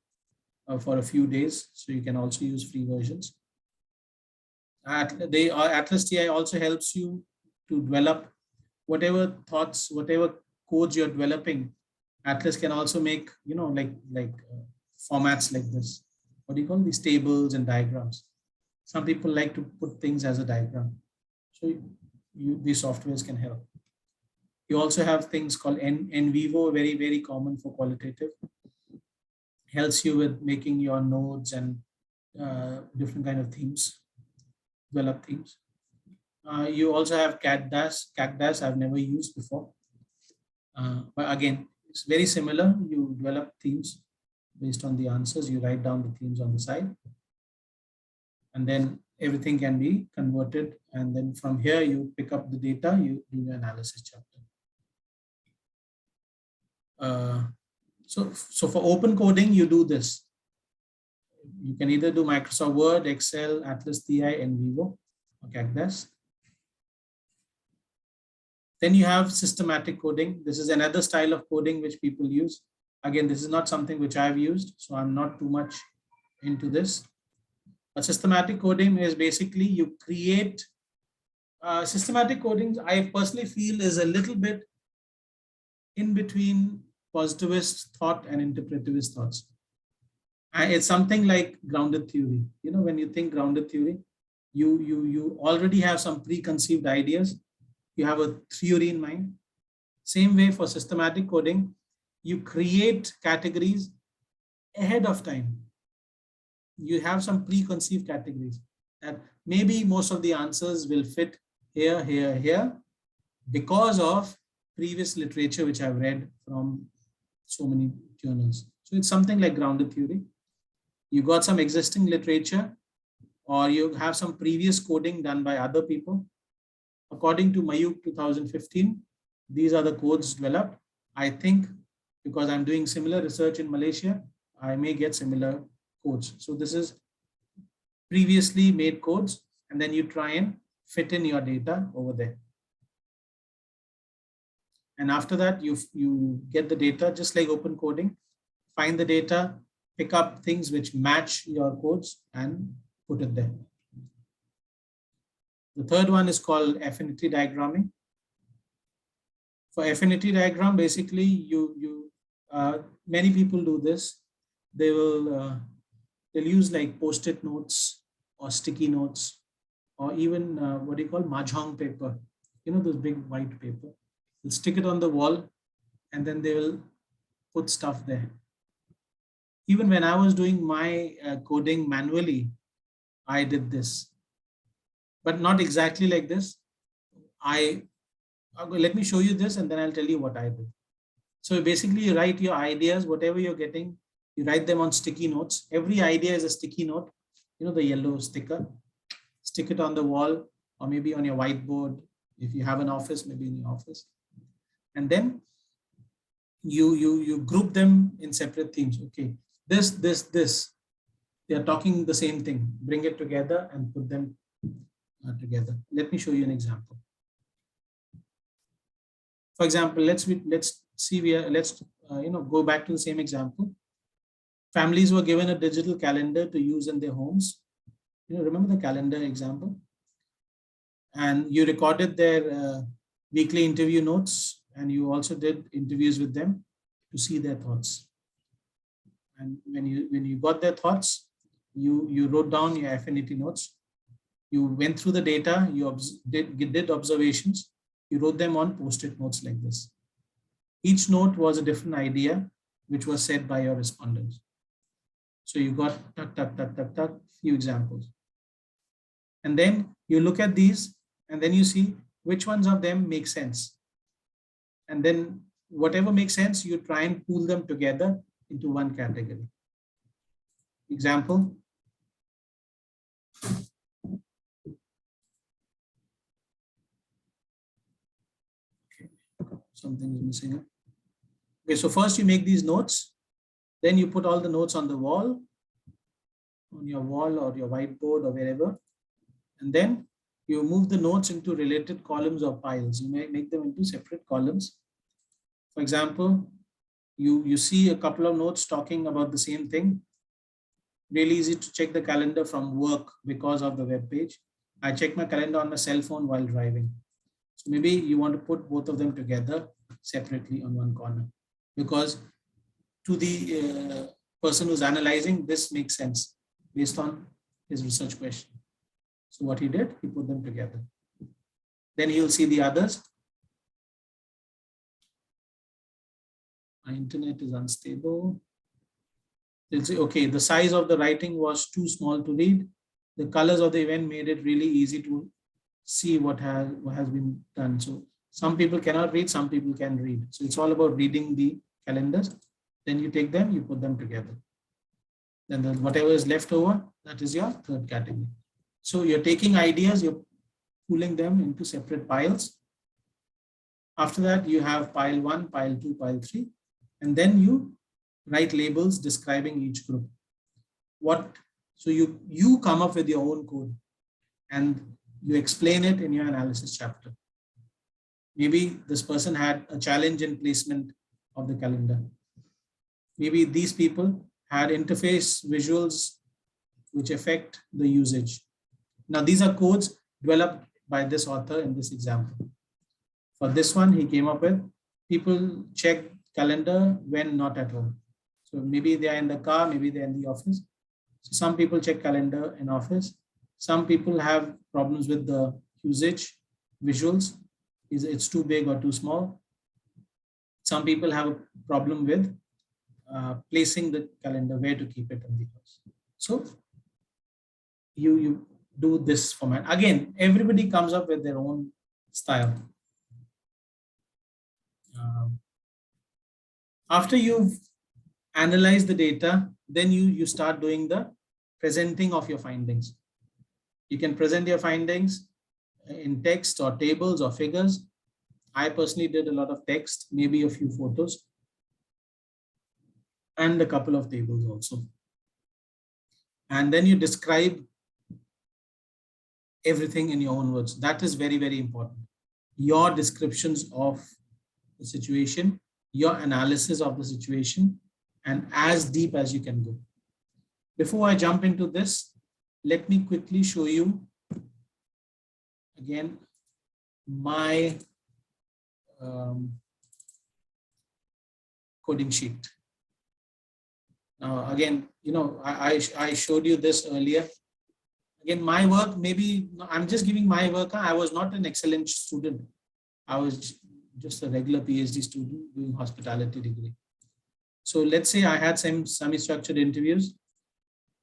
for a few days. So you can also use free versions. Atlas TI also helps you to develop whatever thoughts, whatever codes you're developing, Atlas can also make, formats like this. What do you call these tables and diagrams? Some people like to put things as a diagram. So these softwares can help. You also have things called NVivo, very, very common for qualitative. Helps you with making your nodes and different kind of themes, develop themes. You also have Cactus. Cactus I've never used before. But again, it's very similar. You develop themes based on the answers. You write down the themes on the side. And then everything can be converted. And then from here, you pick up the data, you do your analysis chapter. So for open coding, you do this. You can either do Microsoft Word, Excel, Atlas TI, NVivo, or Cactus. Then you have systematic coding. This is another style of coding which people use. Again, this is not something which I've used, so I'm not too much into this. But systematic coding is basically you create systematic coding. I personally feel is a little bit in between positivist thought and interpretivist thoughts. It's something like grounded theory. You know, when you think grounded theory, you already have some preconceived ideas. You have a theory in mind. Same way for systematic coding, you create categories ahead of time. You have some preconceived categories that maybe most of the answers will fit here, here, here, because of previous literature which I've read from so many journals. So it's something like grounded theory. You got some existing literature, or you have some previous coding done by other people. According to Mayuk 2015, these are the codes developed. I think because I'm doing similar research in Malaysia, I may get similar codes. So this is previously made codes, and then you try and fit in your data over there. And after that, you get the data just like open coding, find the data, pick up things which match your codes and put it there. The third one is called affinity diagramming. For affinity diagram, basically, many people do this. They will they'll use like post-it notes or sticky notes, or even what do you call mahjong paper. You know, those big white paper. They'll stick it on the wall, and then they will put stuff there. Even when I was doing my coding manually, I did this, but not exactly like this. Let me show you this, and then I'll tell you what I did. So basically, you write your ideas, whatever you're getting, you write them on sticky notes. Every idea is a sticky note. You know, the yellow sticker. Stick it on the wall, or maybe on your whiteboard. If you have an office, maybe in your office. And then you group them in separate themes. Okay, this. They are talking the same thing. Bring it together and put them together. Let me show you an example. For example, let's go back to the same example. Families were given a digital calendar to use in their homes. You know, remember the calendar example? And you recorded their weekly interview notes, and you also did interviews with them to see their thoughts. And when you got their thoughts, you wrote down your affinity notes. You went through the data, you did observations, you wrote them on post-it notes like this. Each note was a different idea which was said by your respondents. So you got few examples. And then you look at these, and then you see which ones of them make sense. And then whatever makes sense, you try and pool them together into one category. Example. Something is missing. Okay, so first you make these notes, then you put all the notes on the wall, on your wall or your whiteboard or wherever, and then you move the notes into related columns or piles. You may make them into separate columns. For example, you see a couple of notes talking about the same thing. Really easy to check the calendar from work because of the web page. I check my calendar on my cell phone while driving. So maybe you want to put both of them together separately on one corner, because to the person who's analyzing, this makes sense based on his research question. So what he did, he put them together. Then he'll see the others. My internet is unstable. They'll say, okay, the size of the writing was too small to read. The colors of the event made it really easy to see what has been done. So some people cannot read, some people can read. So it's all about reading the calendars. Then you take them, you put them together. Then whatever is left over, that is your third category. So you're taking ideas, you're pulling them into separate piles. After that, you have pile 1, pile 2, pile 3, and then you write labels describing each group. So you come up with your own code and you explain it in your analysis chapter. Maybe this person had a challenge in placement of the calendar. Maybe these people had interface visuals which affect the usage. Now, these are codes developed by this author in this example. For this one, he came up with people check calendar when not at home. So maybe they are in the car, maybe they're in the office. So some people check calendar in office. Some people have problems with the usage visuals. It's too big or too small. Some people have a problem with placing the calendar, where to keep it in the house. So you do this format. Again, everybody comes up with their own style. After you've analyzed the data, then you start doing the presenting of your findings. You can present your findings in text or tables or figures. I personally did a lot of text, maybe a few photos, and a couple of tables also. And then you describe everything in your own words. That is very, very important. Your descriptions of the situation, your analysis of the situation, and as deep as you can go. Before I jump into this, let me quickly show you again my coding sheet. Now, again, I showed you this earlier. Again, my work, maybe I'm just giving my work. I was not an excellent student. I was just a regular PhD student doing hospitality degree. So let's say I had some semi-structured interviews.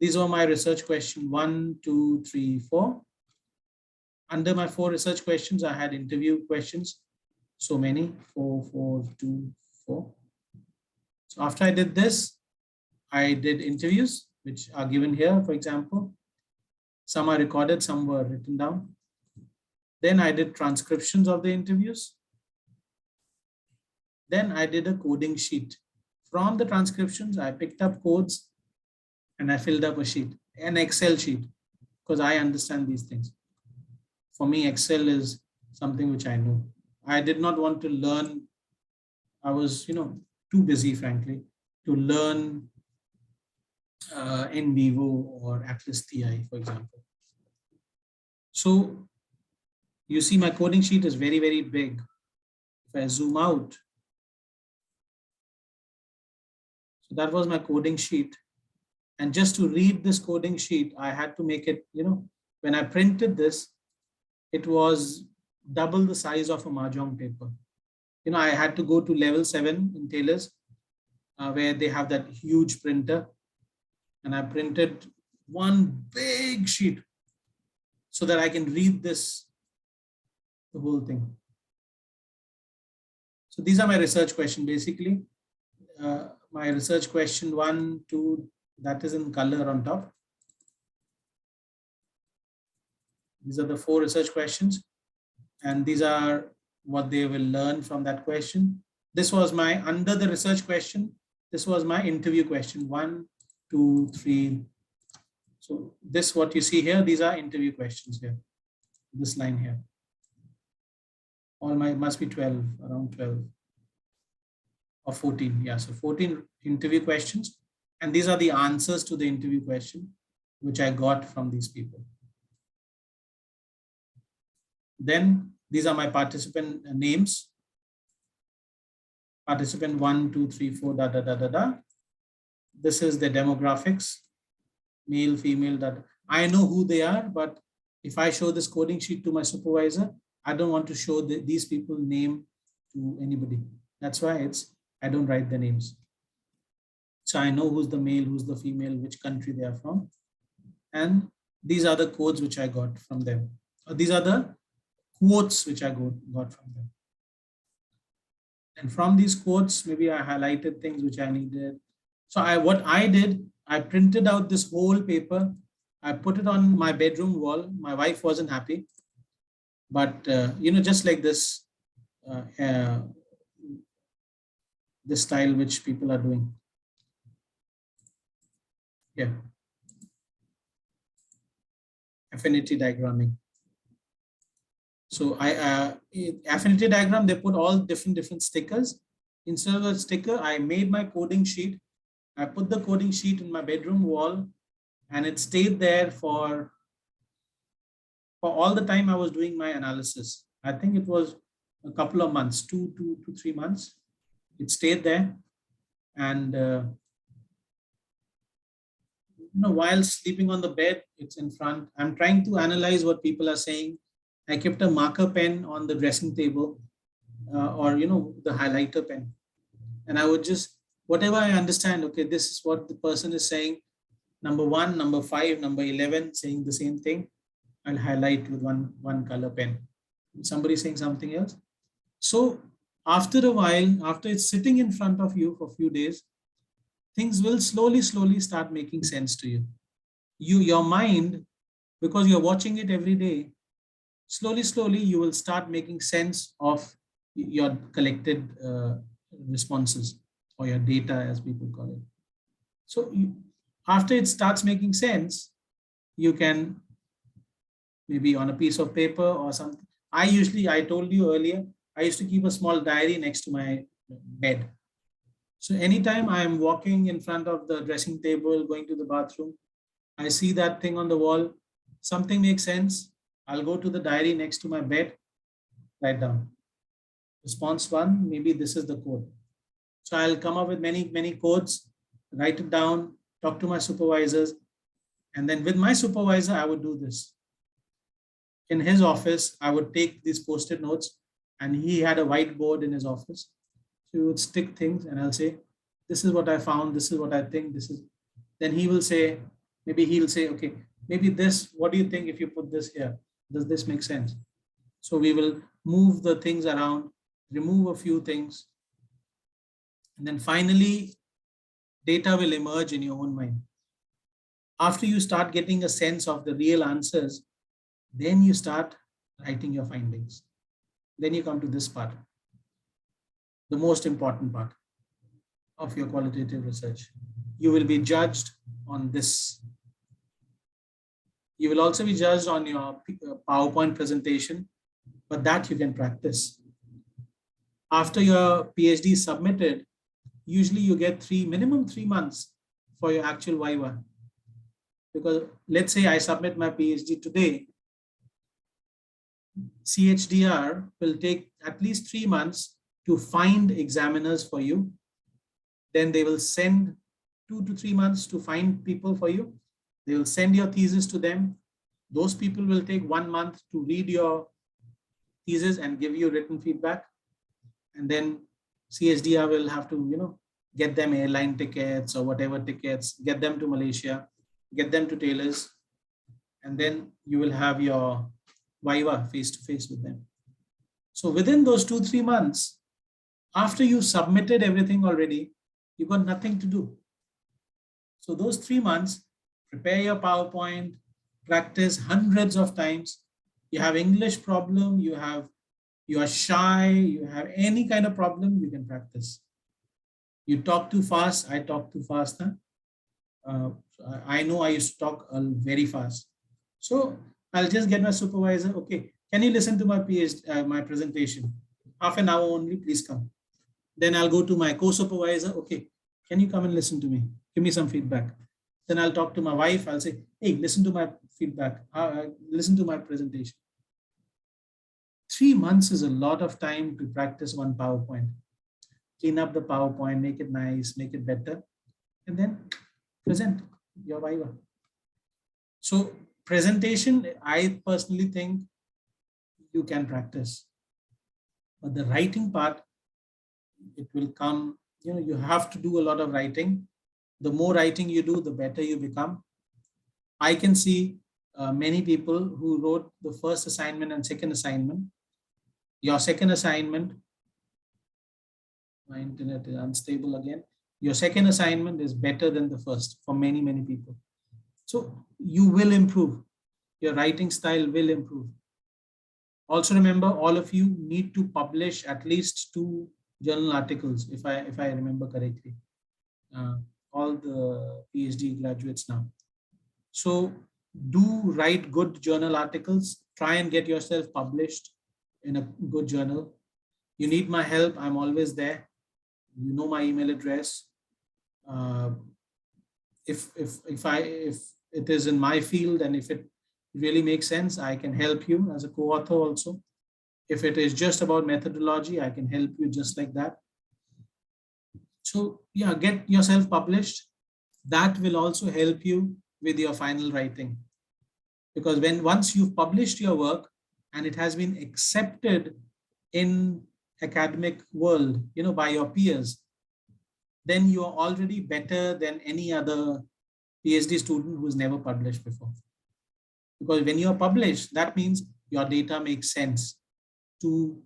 These were my research question 1, 2, 3, 4. Under my 4 research questions, I had interview questions. So many, 4, 4, 2, 4. So after I did this, I did interviews, which are given here, for example. Some are recorded, some were written down. Then I did transcriptions of the interviews. Then I did a coding sheet. From the transcriptions, I picked up codes and I filled up a sheet, an Excel sheet, because I understand these things. For me, Excel is something which I know. I did not want to learn. I was, too busy, frankly, to learn in Vivo or Atlas TI, for example. So you see my coding sheet is very, very big. If I zoom out, so that was my coding sheet. And just to read this coding sheet, I had to make it, when I printed this, it was double the size of a mahjong paper. I had to go to level 7 in Taylor's, where they have that huge printer. And I printed one big sheet so that I can read the whole thing. So these are my research questions, basically. My research question 1, 2, that is in color on top. These are the 4 research questions. And these are what they will learn from that question. This was my, under the research question, this was my interview question 1, 2, 3. So this, what you see here, these are interview questions here. This line here. All my, must be 12, around 12 or 14. Yeah, so 14 interview questions. And these are the answers to the interview question, which I got from these people. Then These are my participant names. Participant 1, 2, 3, 4, da, da, da, da, da. This is the demographics, male, female, that I know who they are, but if I show this coding sheet to my supervisor, I don't want to show these people name to anybody. That's why I don't write the names. So I know who's the male, who's the female, which country they are from. And these are the codes which I got from them. These are the quotes which I got from them. And from these quotes, maybe I highlighted things which I needed. So what I did, I printed out this whole paper. I put it on my bedroom wall. My wife wasn't happy, but just like this, this style which people are doing. Yeah. Affinity diagramming. So affinity diagram, they put all different stickers. Instead of a sticker, I made my coding sheet. I put the coding sheet in my bedroom wall, and it stayed there for all the time I was doing my analysis. I think it was a couple of months, 2 to 3 months. It stayed there. And while sleeping on the bed, it's in front. I'm trying to analyze what people are saying. I kept a marker pen on the dressing table, or the highlighter pen, and I would just, whatever I understand, okay, this is what the person is saying, number 1, number 5, number 11 saying the same thing, I'll highlight with one color pen. Somebody saying something else. So after a while, after it's sitting in front of you for a few days, things will slowly start making sense to you. Your mind, because you're watching it every day, slowly you will start making sense of your collected responses, or your data, as people call it. So after it starts making sense, you can maybe on a piece of paper or something. I told you earlier, I used to keep a small diary next to my bed. So anytime I am walking in front of the dressing table, going to the bathroom, I see that thing on the wall, something makes sense, I'll go to the diary next to my bed, write down. Response 1, maybe this is the code. So I'll come up with many codes, write it down, talk to my supervisors, and then with my supervisor, I would do this. In his office, I would take these post-it notes, and he had a whiteboard in his office. So he would stick things, and I'll say, this is what I found, this is what I think, this is. Then he will say, maybe he'll say, okay, maybe this, what do you think if you put this here? Does this make sense? So we will move the things around, remove a few things. And then finally, data will emerge in your own mind. After you start getting a sense of the real answers, then you start writing your findings. Then you come to this part, the most important part of your qualitative research. You will be judged on this. You will also be judged on your PowerPoint presentation, but that you can practice. After your PhD is submitted, usually you get minimum 3 months for your actual Viva. Because let's say I submit my PhD today, CHDR will take at least 3 months to find examiners for you. Then they will send 2 to 3 months to find people for you. They will send your thesis to them. Those people will take 1 month to read your thesis and give you written feedback. And then CHDR will have to, get them airline tickets or whatever tickets, get them to Malaysia, get them to tailors, and then you will have your Viva face-to-face with them. So within those 2-3 months, after you submitted everything already, you got nothing to do. So those 3 months, prepare your PowerPoint, practice hundreds of times. You have English problem, you are shy, you have any kind of problem, you can practice. You talk too fast, I talk too fast. I know I used to talk very fast. So I'll just get my supervisor, okay, can you listen to my my presentation? Half an hour only, please come. Then I'll go to my co-supervisor, okay, can you come and listen to me? Give me some feedback. Then I'll talk to my wife, I'll say, hey, listen to my feedback, listen to my presentation. 3 months is a lot of time to practice one PowerPoint. Clean up the PowerPoint, make it nice, make it better, and then present your Viva. So presentation, I personally think you can practice, but the writing part, it will come, you have to do a lot of writing. The more writing you do, the better you become. I can see many people who wrote the first assignment and second assignment. Your second assignment, my internet is unstable again. Your second assignment is better than the first for many, many people. So you will improve. Your writing style will improve. Also remember, all of you need to publish at least 2 journal articles, if I remember correctly. All the PhD graduates now. So do write good journal articles. Try and get yourself published in a good journal. You need my help. I'm always there. You know my email address. If it is in my field and if it really makes sense, I can help you as a co-author also. If it is just about methodology, I can help you just like that. So yeah, get yourself published. That will also help you with your final writing. Because once you've published your work and it has been accepted in academic world, by your peers, then you are already better than any other PhD student who's never published before. Because when you are published, that means your data makes sense to,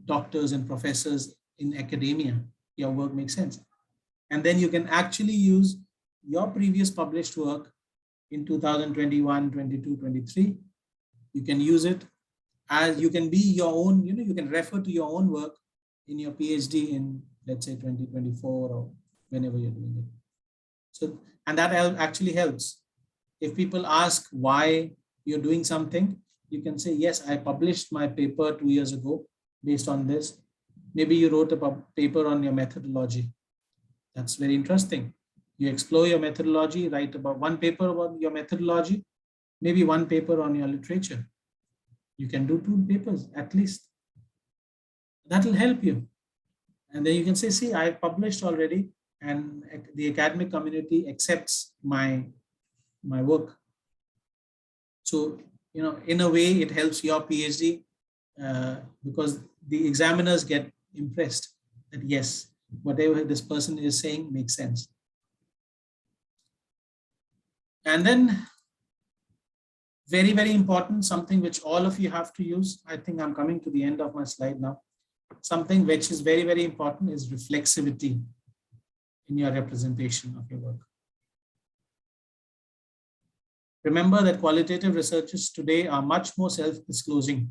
doctors and professors in academia. Your work makes sense. And then you can actually use your previous published work in 2021, 22, 23. You can use it as you can be your own, you can refer to your own work in your PhD in, let's say, 2024 or whenever you're doing it. So, and that actually helps. If people ask why you're doing something, you can say, yes, I published my paper 2 years ago based on this. Maybe you wrote a paper on your methodology. That's very interesting. You explore your methodology, write about one paper about your methodology, maybe one paper on your literature. You can do 2 papers at least. That will help you. And then you can say, see, I published already and the academic community accepts my work. So, in a way, it helps your PhD because the examiners get impressed that, yes, whatever this person is saying makes sense. And then very, very important, something which all of you have to use. I think I'm coming to the end of my slide now. Something which is very, very important is reflexivity in your representation of your work. Remember that qualitative researchers today are much more self-disclosing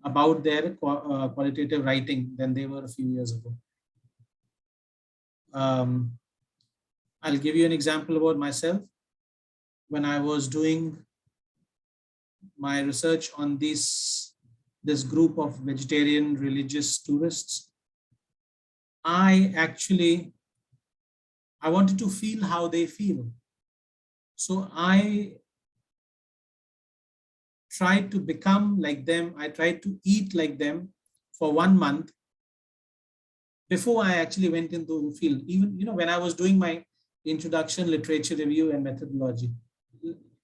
about their qualitative writing than they were a few years ago. I'll give you an example about myself. When I was doing my research on this group of vegetarian religious tourists, I wanted to feel how they feel. So I tried to become like them. I tried to eat like them for 1 month before I actually went into the field. Even, when I was doing my introduction, literature review and methodology,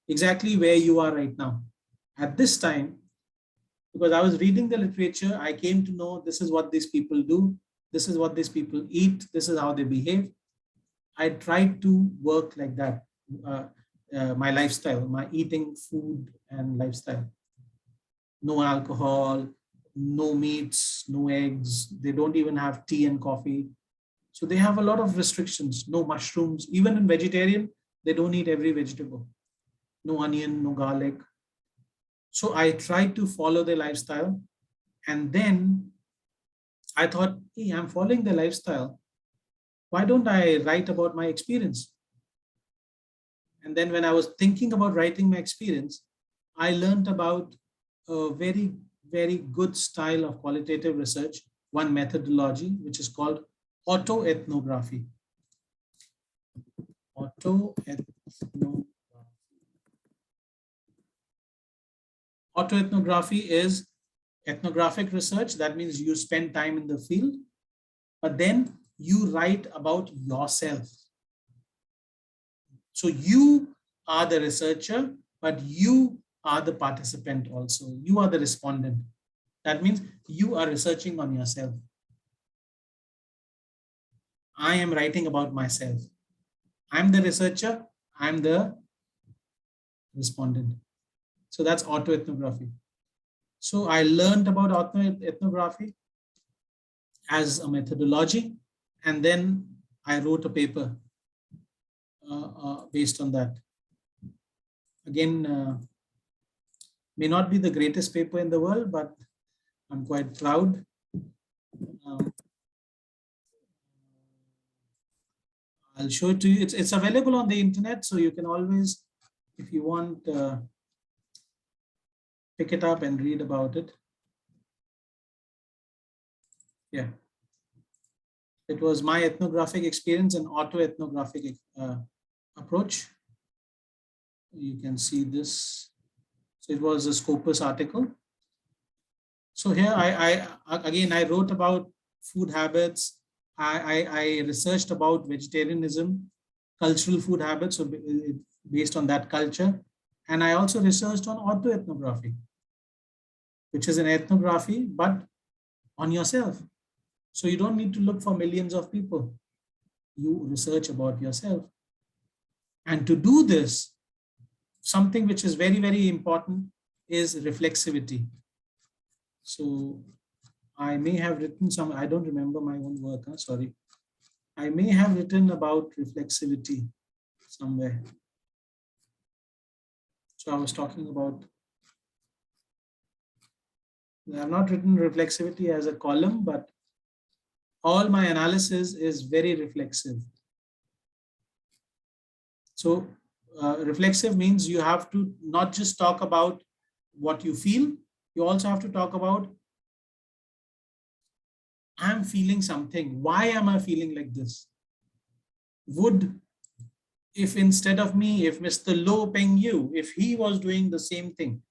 exactly where you are right now. At this time, because I was reading the literature, I came to know this is what these people do. This is what these people eat. This is how they behave. I tried to work like that. My lifestyle, my eating food and lifestyle. No alcohol, no meats, no eggs. They don't even have tea and coffee. So they have a lot of restrictions. No mushrooms. Even in vegetarian, they don't eat every vegetable. No onion, no garlic. So I tried to follow their lifestyle. And then I thought, hey, I'm following their lifestyle. Why don't I write about my experience? And then when I was thinking about writing my experience, I learned about a very, very good style of qualitative research, one methodology, which is called autoethnography. Autoethnography is Ethnographic research, that means you spend time in the field, but then you write about yourself. So you are the researcher, but you are the participant also. You are the respondent. That means you are researching on yourself. I am writing about myself. I'm the researcher, I'm the respondent. So that's autoethnography. So I learned about autoethnography as a methodology, and then I wrote a paper based on that. Again, may not be the greatest paper in the world, but I'm quite proud. I'll show it to you. It's available on the internet, so you can always, if you want, pick it up and read about it. Yeah. It was my ethnographic experience and autoethnographic approach. You can see this. So it was a Scopus article. So here I wrote about food habits. I researched about vegetarianism, cultural food habits, so based on that culture. And I also researched on autoethnography, which is an ethnography, but on yourself. So you don't need to look for millions of people. You research about yourself. And to do this, something which is very, very important is reflexivity. So I may have written some, I don't remember my own work, sorry. I may have written about reflexivity somewhere. So I was talking about, I have not written reflexivity as a column, but all my analysis is very reflexive. So reflexive means you have to not just talk about what you feel, you also have to talk about, I'm feeling something. Why am I feeling like this? Would, if instead of me, if Mr. Lo Peng Yu, if he was doing the same thing,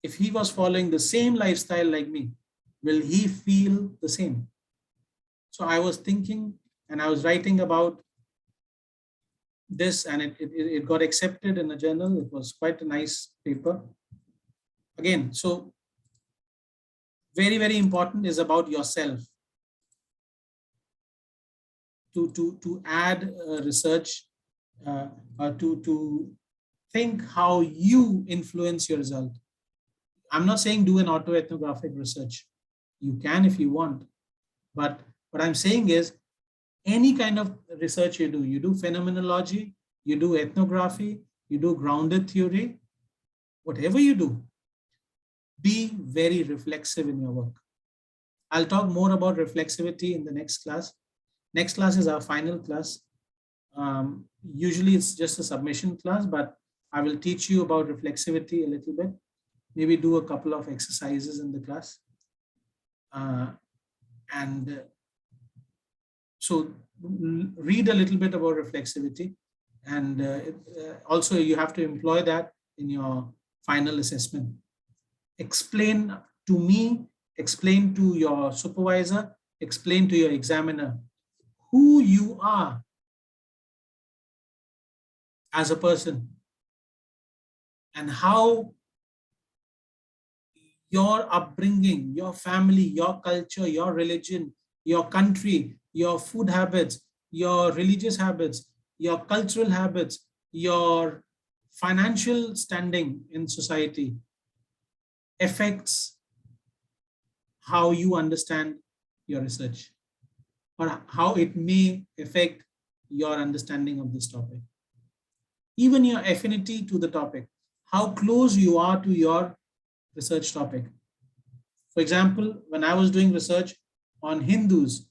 if he was following the same lifestyle like me, will he feel the same? So I was thinking and I was writing about this, and it got accepted in a journal. It was quite a nice paper. Again, so very, very important is about yourself. To add research, to think how you influence your result. I'm not saying do an autoethnographic research. You can if you want. But what I'm saying is any kind of research you do phenomenology, you do ethnography, you do grounded theory, whatever you do, be very reflexive in your work. I'll talk more about reflexivity in the next class. Next class is our final class. Usually it's just a submission class, but I will teach you about reflexivity a little bit. Maybe do a couple of exercises in the class. So read a little bit about reflexivity, and also you have to employ that in your final assessment. Explain to me, explain to your supervisor, explain to your examiner who you are as a person and how your upbringing, your family, your culture, your religion, your country, your food habits, your religious habits, your cultural habits, your financial standing in society affects how you understand your research, or how it may affect your understanding of this topic. Even your affinity to the topic, how close you are to your research topic. For example, when I was doing research on Hindus,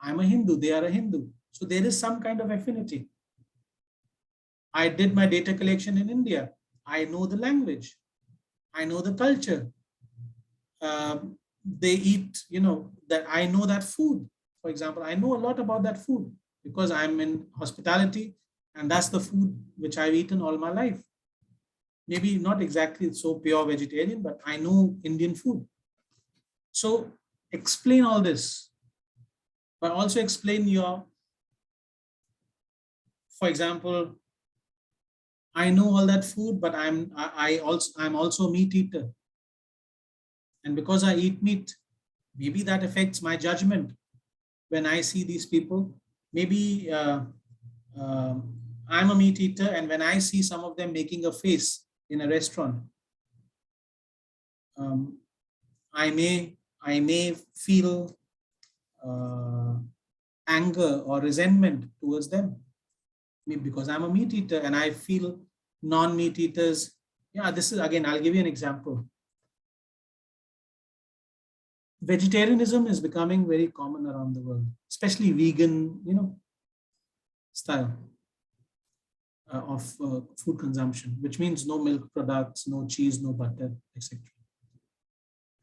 I'm a Hindu, they are a Hindu. So there is some kind of affinity. I did my data collection in India. I know the language. I know the culture. They eat, that I know that food. For example, I know a lot about that food because I'm in hospitality and that's the food which I've eaten all my life. Maybe not exactly so pure vegetarian, but I know Indian food. So explain all this, but also explain your, for example, I know all that food, but I'm also a meat eater. And because I eat meat, maybe that affects my judgment when I see these people. Maybe I'm a meat eater, and when I see some of them making a face in a restaurant, um, I may feel anger or resentment towards them. Maybe because I'm a meat eater and I feel non-meat eaters. Yeah, this is again, I'll give you an example. Vegetarianism is becoming very common around the world, especially vegan, style of food consumption, which means no milk products, no cheese, no butter, etc.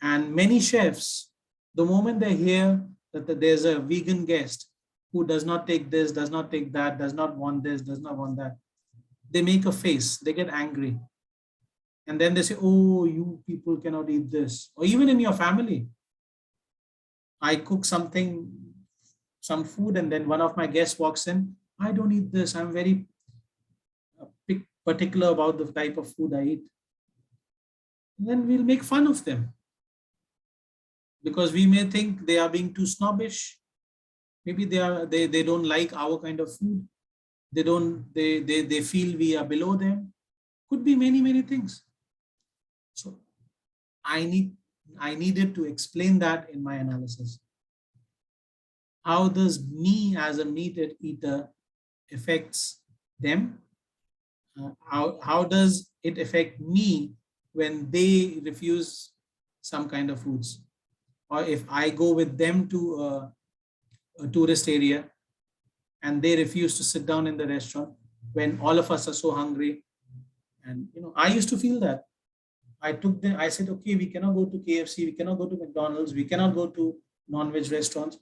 And many chefs, the moment they hear that there's a vegan guest who does not take this, does not take that, does not want this, does not want that, they make a face, they get angry. And then they say, oh, you people cannot eat this. Or even in your family, I cook something, some food, and then one of my guests walks in, I don't eat this. I'm very particular about the type of food I eat. And then we'll make fun of them because we may think they are being too snobbish. Maybe they don't like our kind of food. They feel we are below them. Could be many things. So I needed to explain that in my analysis. How does me as a meat eater affects them? How does it affect me when they refuse some kind of foods? Or if I go with them to a tourist area and they refuse to sit down in the restaurant when all of us are so hungry. And I used to feel that. I said, okay, we cannot go to KFC, we cannot go to McDonald's, we cannot go to non-veg restaurants.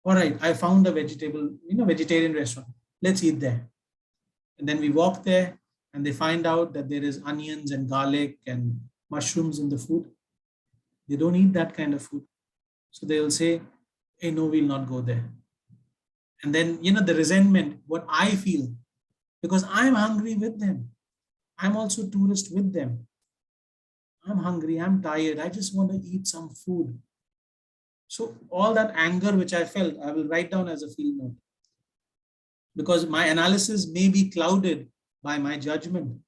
All right, I found a vegetarian restaurant. Let's eat there. And then we walk there and they find out that there is onions and garlic and mushrooms in the food. They don't eat that kind of food. So they'll say, hey, no, we'll not go there. And then, the resentment, what I feel, because I'm hungry with them. I'm also a tourist with them. I'm hungry, I'm tired, I just want to eat some food. So all that anger which I felt, I will write down as a field note. Because my analysis may be clouded by my judgment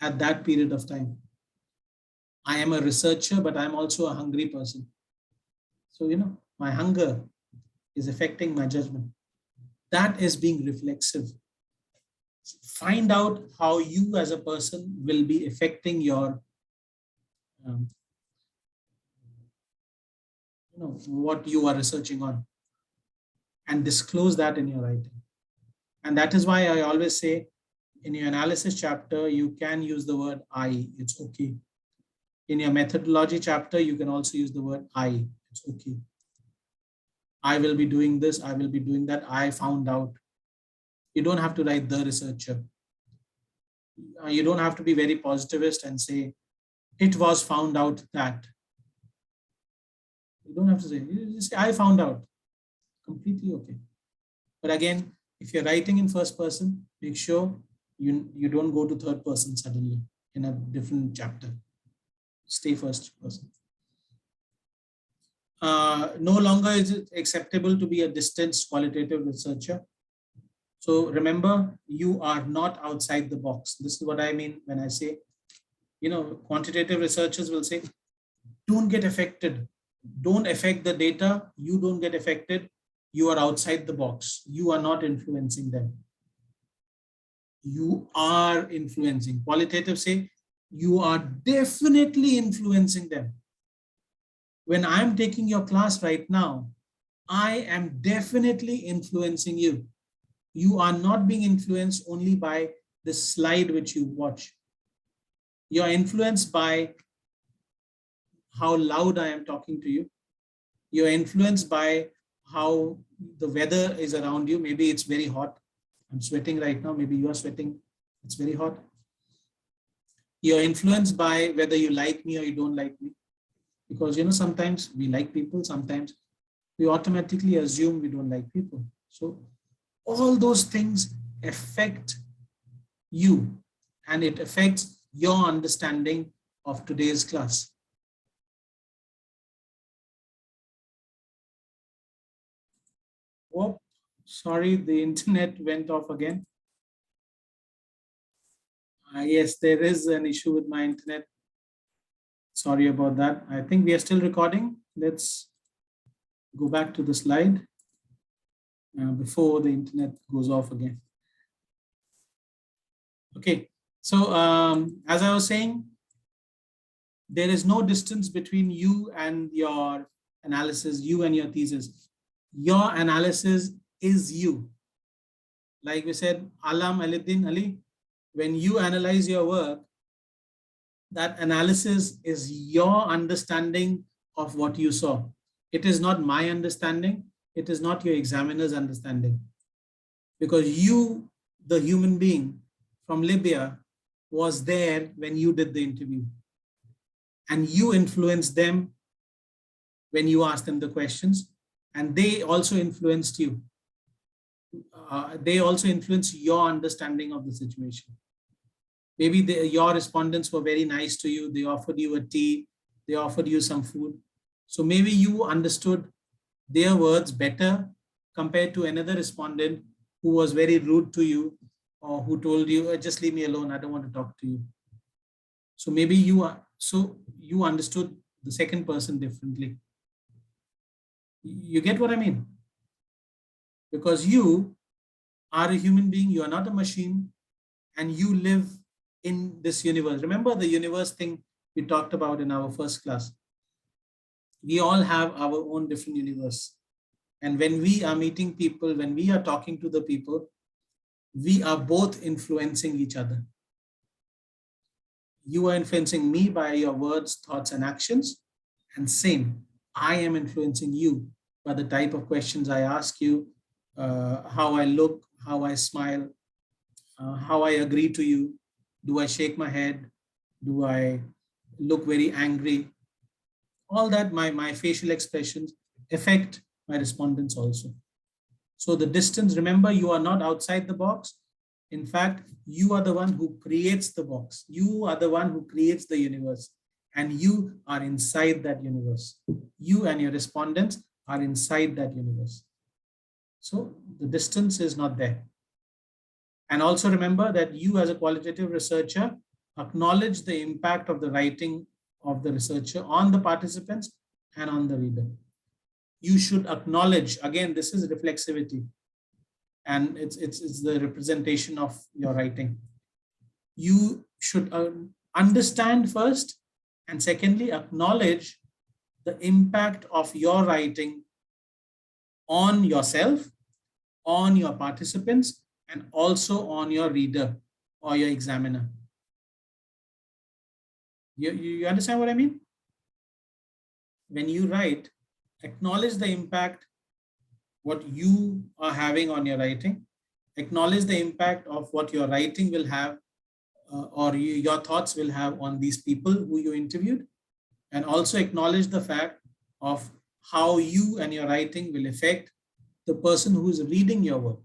at that period of time. I am a researcher, but I'm also a hungry person. So, my hunger is affecting my judgment. That is being reflexive. Find out how you as a person will be affecting your, what you are researching on, and disclose that in your writing. And that is why I always say in your analysis chapter, you can use the word I, it's okay. In your methodology chapter, you can also use the word I, it's okay. I will be doing this, I will be doing that, I found out. You don't have to write the researcher. You don't have to be very positivist and say, it was found out that. You don't have to say, you just say, I found out. Completely okay. But again, if you're writing in first person, make sure you don't go to third person suddenly in a different chapter. Stay first person. No longer is it acceptable to be a distanced qualitative researcher. So remember, you are not outside the box. This is what I mean when I say, quantitative researchers will say, don't get affected. Don't affect the data. You don't get affected. You are outside the box. You are not influencing them. You are influencing. Qualitative say, you are definitely influencing them. When I'm taking your class right now, I am definitely influencing you. You are not being influenced only by the slide which you watch. You are influenced by how loud I am talking to you. You're influenced by how the weather is around you. Maybe it's very hot. I'm sweating right now. Maybe you are sweating. It's very hot. You're influenced by whether you like me or you don't like me. because, sometimes we like people, sometimes we automatically assume we don't like people. So all those things affect you, and it affects your understanding of today's class. Oh, sorry, the internet went off again. Yes, there is an issue with my internet. Sorry about that. I think we are still recording. Let's go back to the slide before the internet goes off again. Okay, so as I was saying, there is no distance between you and your analysis, you and your thesis. Your analysis is you. Like we said, Alam Aliddin Ali, when you analyze your work, that analysis is your understanding of what you saw. It is not my understanding. It is not your examiner's understanding. Because you, the human being from Libya, was there when you did the interview. And you influenced them when you asked them the questions. And they also influenced you. They also influenced your understanding of the situation. Maybe your respondents were very nice to you. They offered you a tea. They offered you some food. So maybe you understood their words better compared to another respondent who was very rude to you, or who told you, just leave me alone, I don't want to talk to you. So maybe you understood the second person differently. You get what I mean? Because you are a human being, you are not a machine, and you live in this universe. Remember the universe thing we talked about in our first class. We all have our own different universe. And when we are meeting people, when we are talking to the people, we are both influencing each other. You are influencing me by your words, thoughts, and actions. And same, I am influencing you by the type of questions I ask you, how I look, how I smile, how I agree to you. Do I shake my head? Do I look very angry? All that, my facial expressions affect my respondents also. So the distance, remember, you are not outside the box. In fact, you are the one who creates the box. You are the one who creates the universe, and you are inside that universe. You and your respondents are inside that universe. So the distance is not there. And also remember that you, as a qualitative researcher, acknowledge the impact of the writing of the researcher on the participants and on the reader. You should acknowledge, again, this is reflexivity, and it's the representation of your writing. You should understand first, and secondly, acknowledge the impact of your writing on yourself, on your participants, and also on your reader or your examiner. You understand what I mean? When you write, acknowledge the impact what you are having on your writing, acknowledge the impact of what your writing will have or your thoughts will have on these people who you interviewed, and also acknowledge the fact of how you and your writing will affect the person who is reading your work.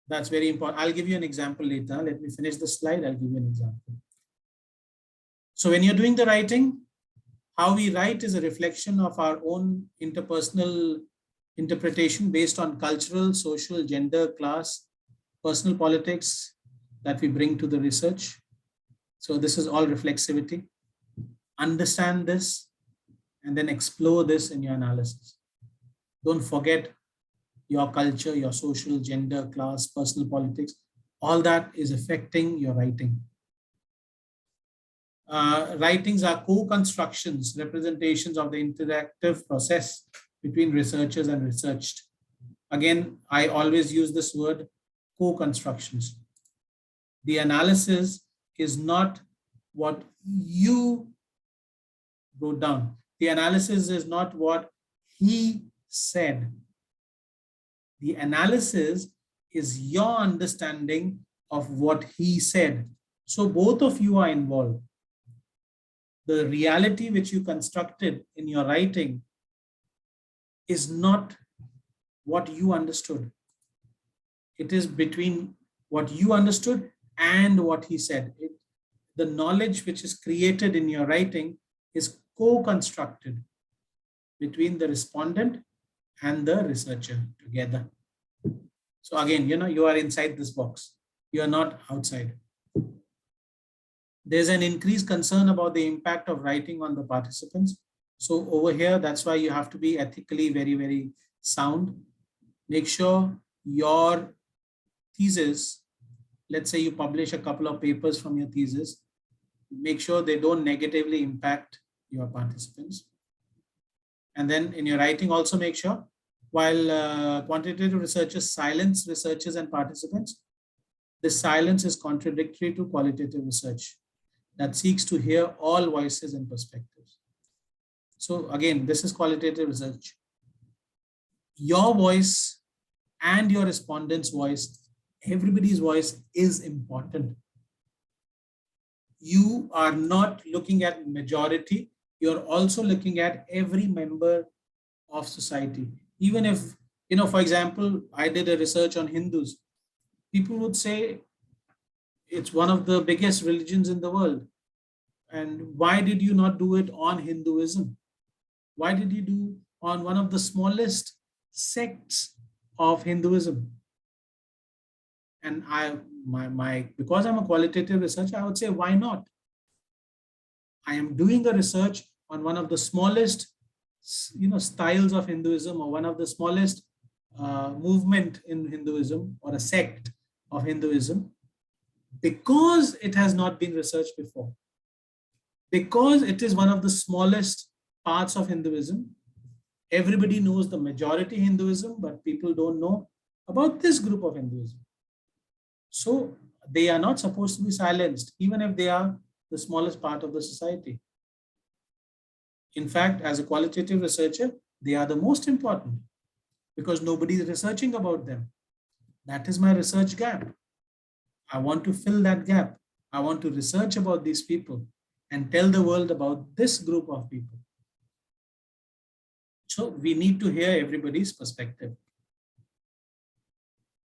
That's very important. I'll give you an example later. Let me finish the slide. I'll give you an example. So when you're doing the writing, how we write is a reflection of our own interpersonal interpretation based on cultural, social, gender, class, personal politics that we bring to the research. So this is all reflexivity. Understand this and then explore this in your analysis. Don't forget your culture, your social, gender, class, personal politics. All that is affecting your writing. Writings are co-constructions, representations of the interactive process between researchers and researched. Again, I always use this word, co-constructions. The analysis is not what you wrote down. The analysis is not what he said. The analysis is your understanding of what he said. So both of you are involved. the reality which you constructed in your writing is not what you understood. It is between what you understood and what he said. The knowledge which is created in your writing is co-constructed between the respondent and the researcher together. So again, you are inside this box. You are not outside. There's an increased concern about the impact of writing on the participants. So over here, that's why you have to be ethically very, very sound. Make sure your thesis, let's say you publish a couple of papers from your thesis, make sure they don't negatively impact your participants. And then in your writing, also make sure, while quantitative researchers silence researchers and participants, this silence is contradictory to qualitative research that seeks to hear all voices and perspectives. So again, this is qualitative research. Your voice and your respondent's voice, everybody's voice is important. You are not looking at majority, you're also looking at every member of society. Even if, for example, I did a research on Hindus, people would say it's one of the biggest religions in the world. And why did you not do it on Hinduism? Why did you do on one of the smallest sects of Hinduism? And because I'm a qualitative researcher, I would say, why not? I am doing a research on one of the smallest, styles of Hinduism, or one of the smallest movement in Hinduism, or a sect of Hinduism, because it has not been researched before. Because it is one of the smallest parts of Hinduism. Everybody knows the majority Hinduism, but people don't know about this group of Hinduism. So they are not supposed to be silenced, even if they are the smallest part of the society. In fact, as a qualitative researcher, they are the most important, because nobody is researching about them. That is my research gap. I want to fill that gap. I want to research about these people and tell the world about this group of people. So we need to hear everybody's perspective.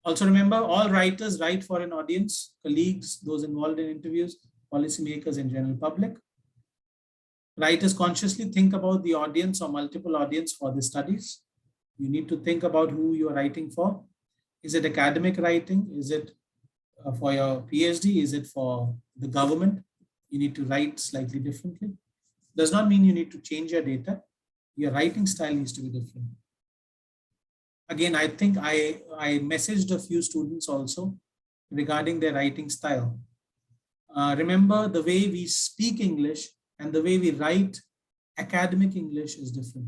Also remember, all writers write for an audience, colleagues, those involved in interviews, policymakers, and general public. Writers consciously think about the audience or multiple audience for the studies. You need to think about who you are writing for. Is it academic writing? Is it for your PhD? Is it for the government? You need to write slightly differently. Does not mean you need to change your data. Your writing style needs to be different. Again, I think I messaged a few students also regarding their writing style. Remember, the way we speak English and the way we write academic English is different.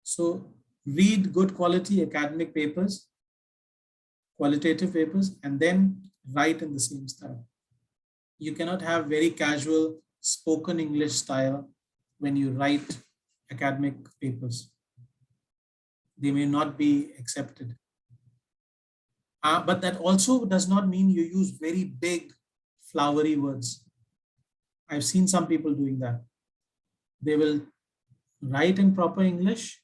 So read good quality academic papers, qualitative papers, and then write in the same style. You cannot have very casual spoken English style when you write academic papers. They may not be accepted. But that also does not mean you use very big, flowery words. I've seen some people doing that. They will write in proper English,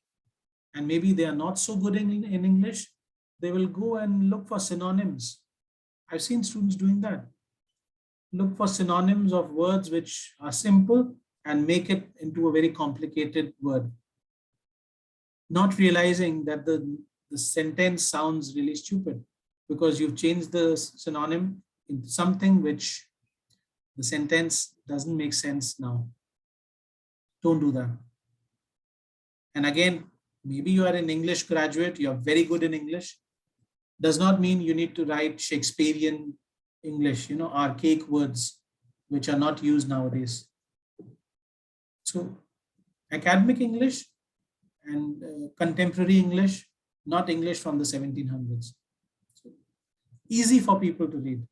and maybe they are not so good in English. They will go and look for synonyms. I've seen students doing that. Look for synonyms of words which are simple and make it into a very complicated word. Not realizing that the sentence sounds really stupid because you've changed the synonym into something which the sentence doesn't make sense now. Don't do that. And again, maybe you are an English graduate, you are very good in English. Does not mean you need to write Shakespearean English, archaic words which are not used nowadays. So academic English and contemporary English, not English from the 1700s. So easy for people to read.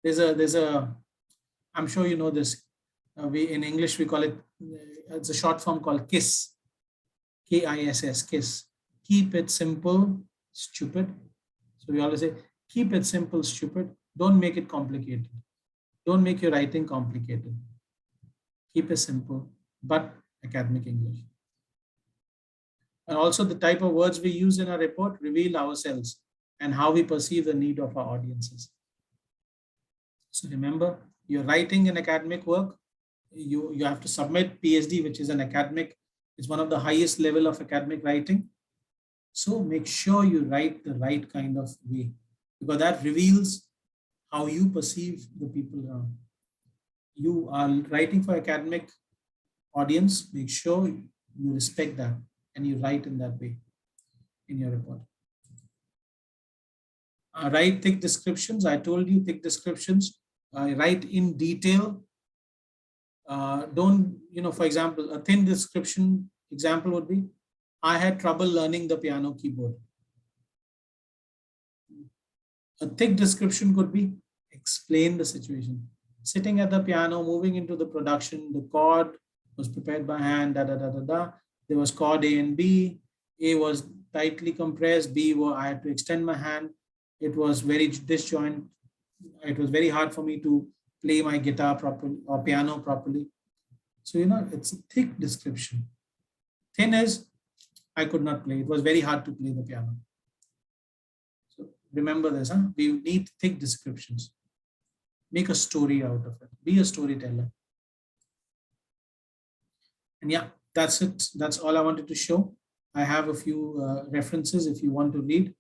There's a I'm sure you know this. In English we call it, it's a short form called KISS, KISS, KISS. Keep it simple, stupid. So we always say, keep it simple, stupid. Don't make it complicated. Don't make your writing complicated. Keep it simple, but academic English. And also the type of words we use in our report reveal ourselves and how we perceive the need of our audiences. So remember, you're writing an academic work, you have to submit PhD, which is an academic, it's one of the highest level of academic writing. So make sure you write the right kind of way, because that reveals how you perceive the people around. You are writing for academic audience, make sure you respect that and you write in that way in your report. Write thick descriptions. I told you thick descriptions. Write in detail. Don't, for example, a thin description example would be, I had trouble learning the piano keyboard. A thick description could be, explain the situation. Sitting at the piano, moving into the production, the chord was prepared by hand, da da da da da. There was chord A and B. A was tightly compressed, B was, I had to extend my hand. It was very disjoint. It was very hard for me to play my guitar properly or piano properly. So, it's a thick description. Thin is, I could not play. It was very hard to play the piano. So remember this, we need thick descriptions. Make a story out of it. Be a storyteller. And yeah, that's it. That's all I wanted to show. I have a few references. If you want to read,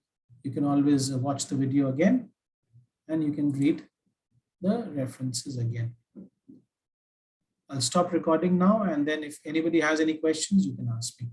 you can always watch the video again and you can read the references again. I'll stop recording now, and then if anybody has any questions, you can ask me.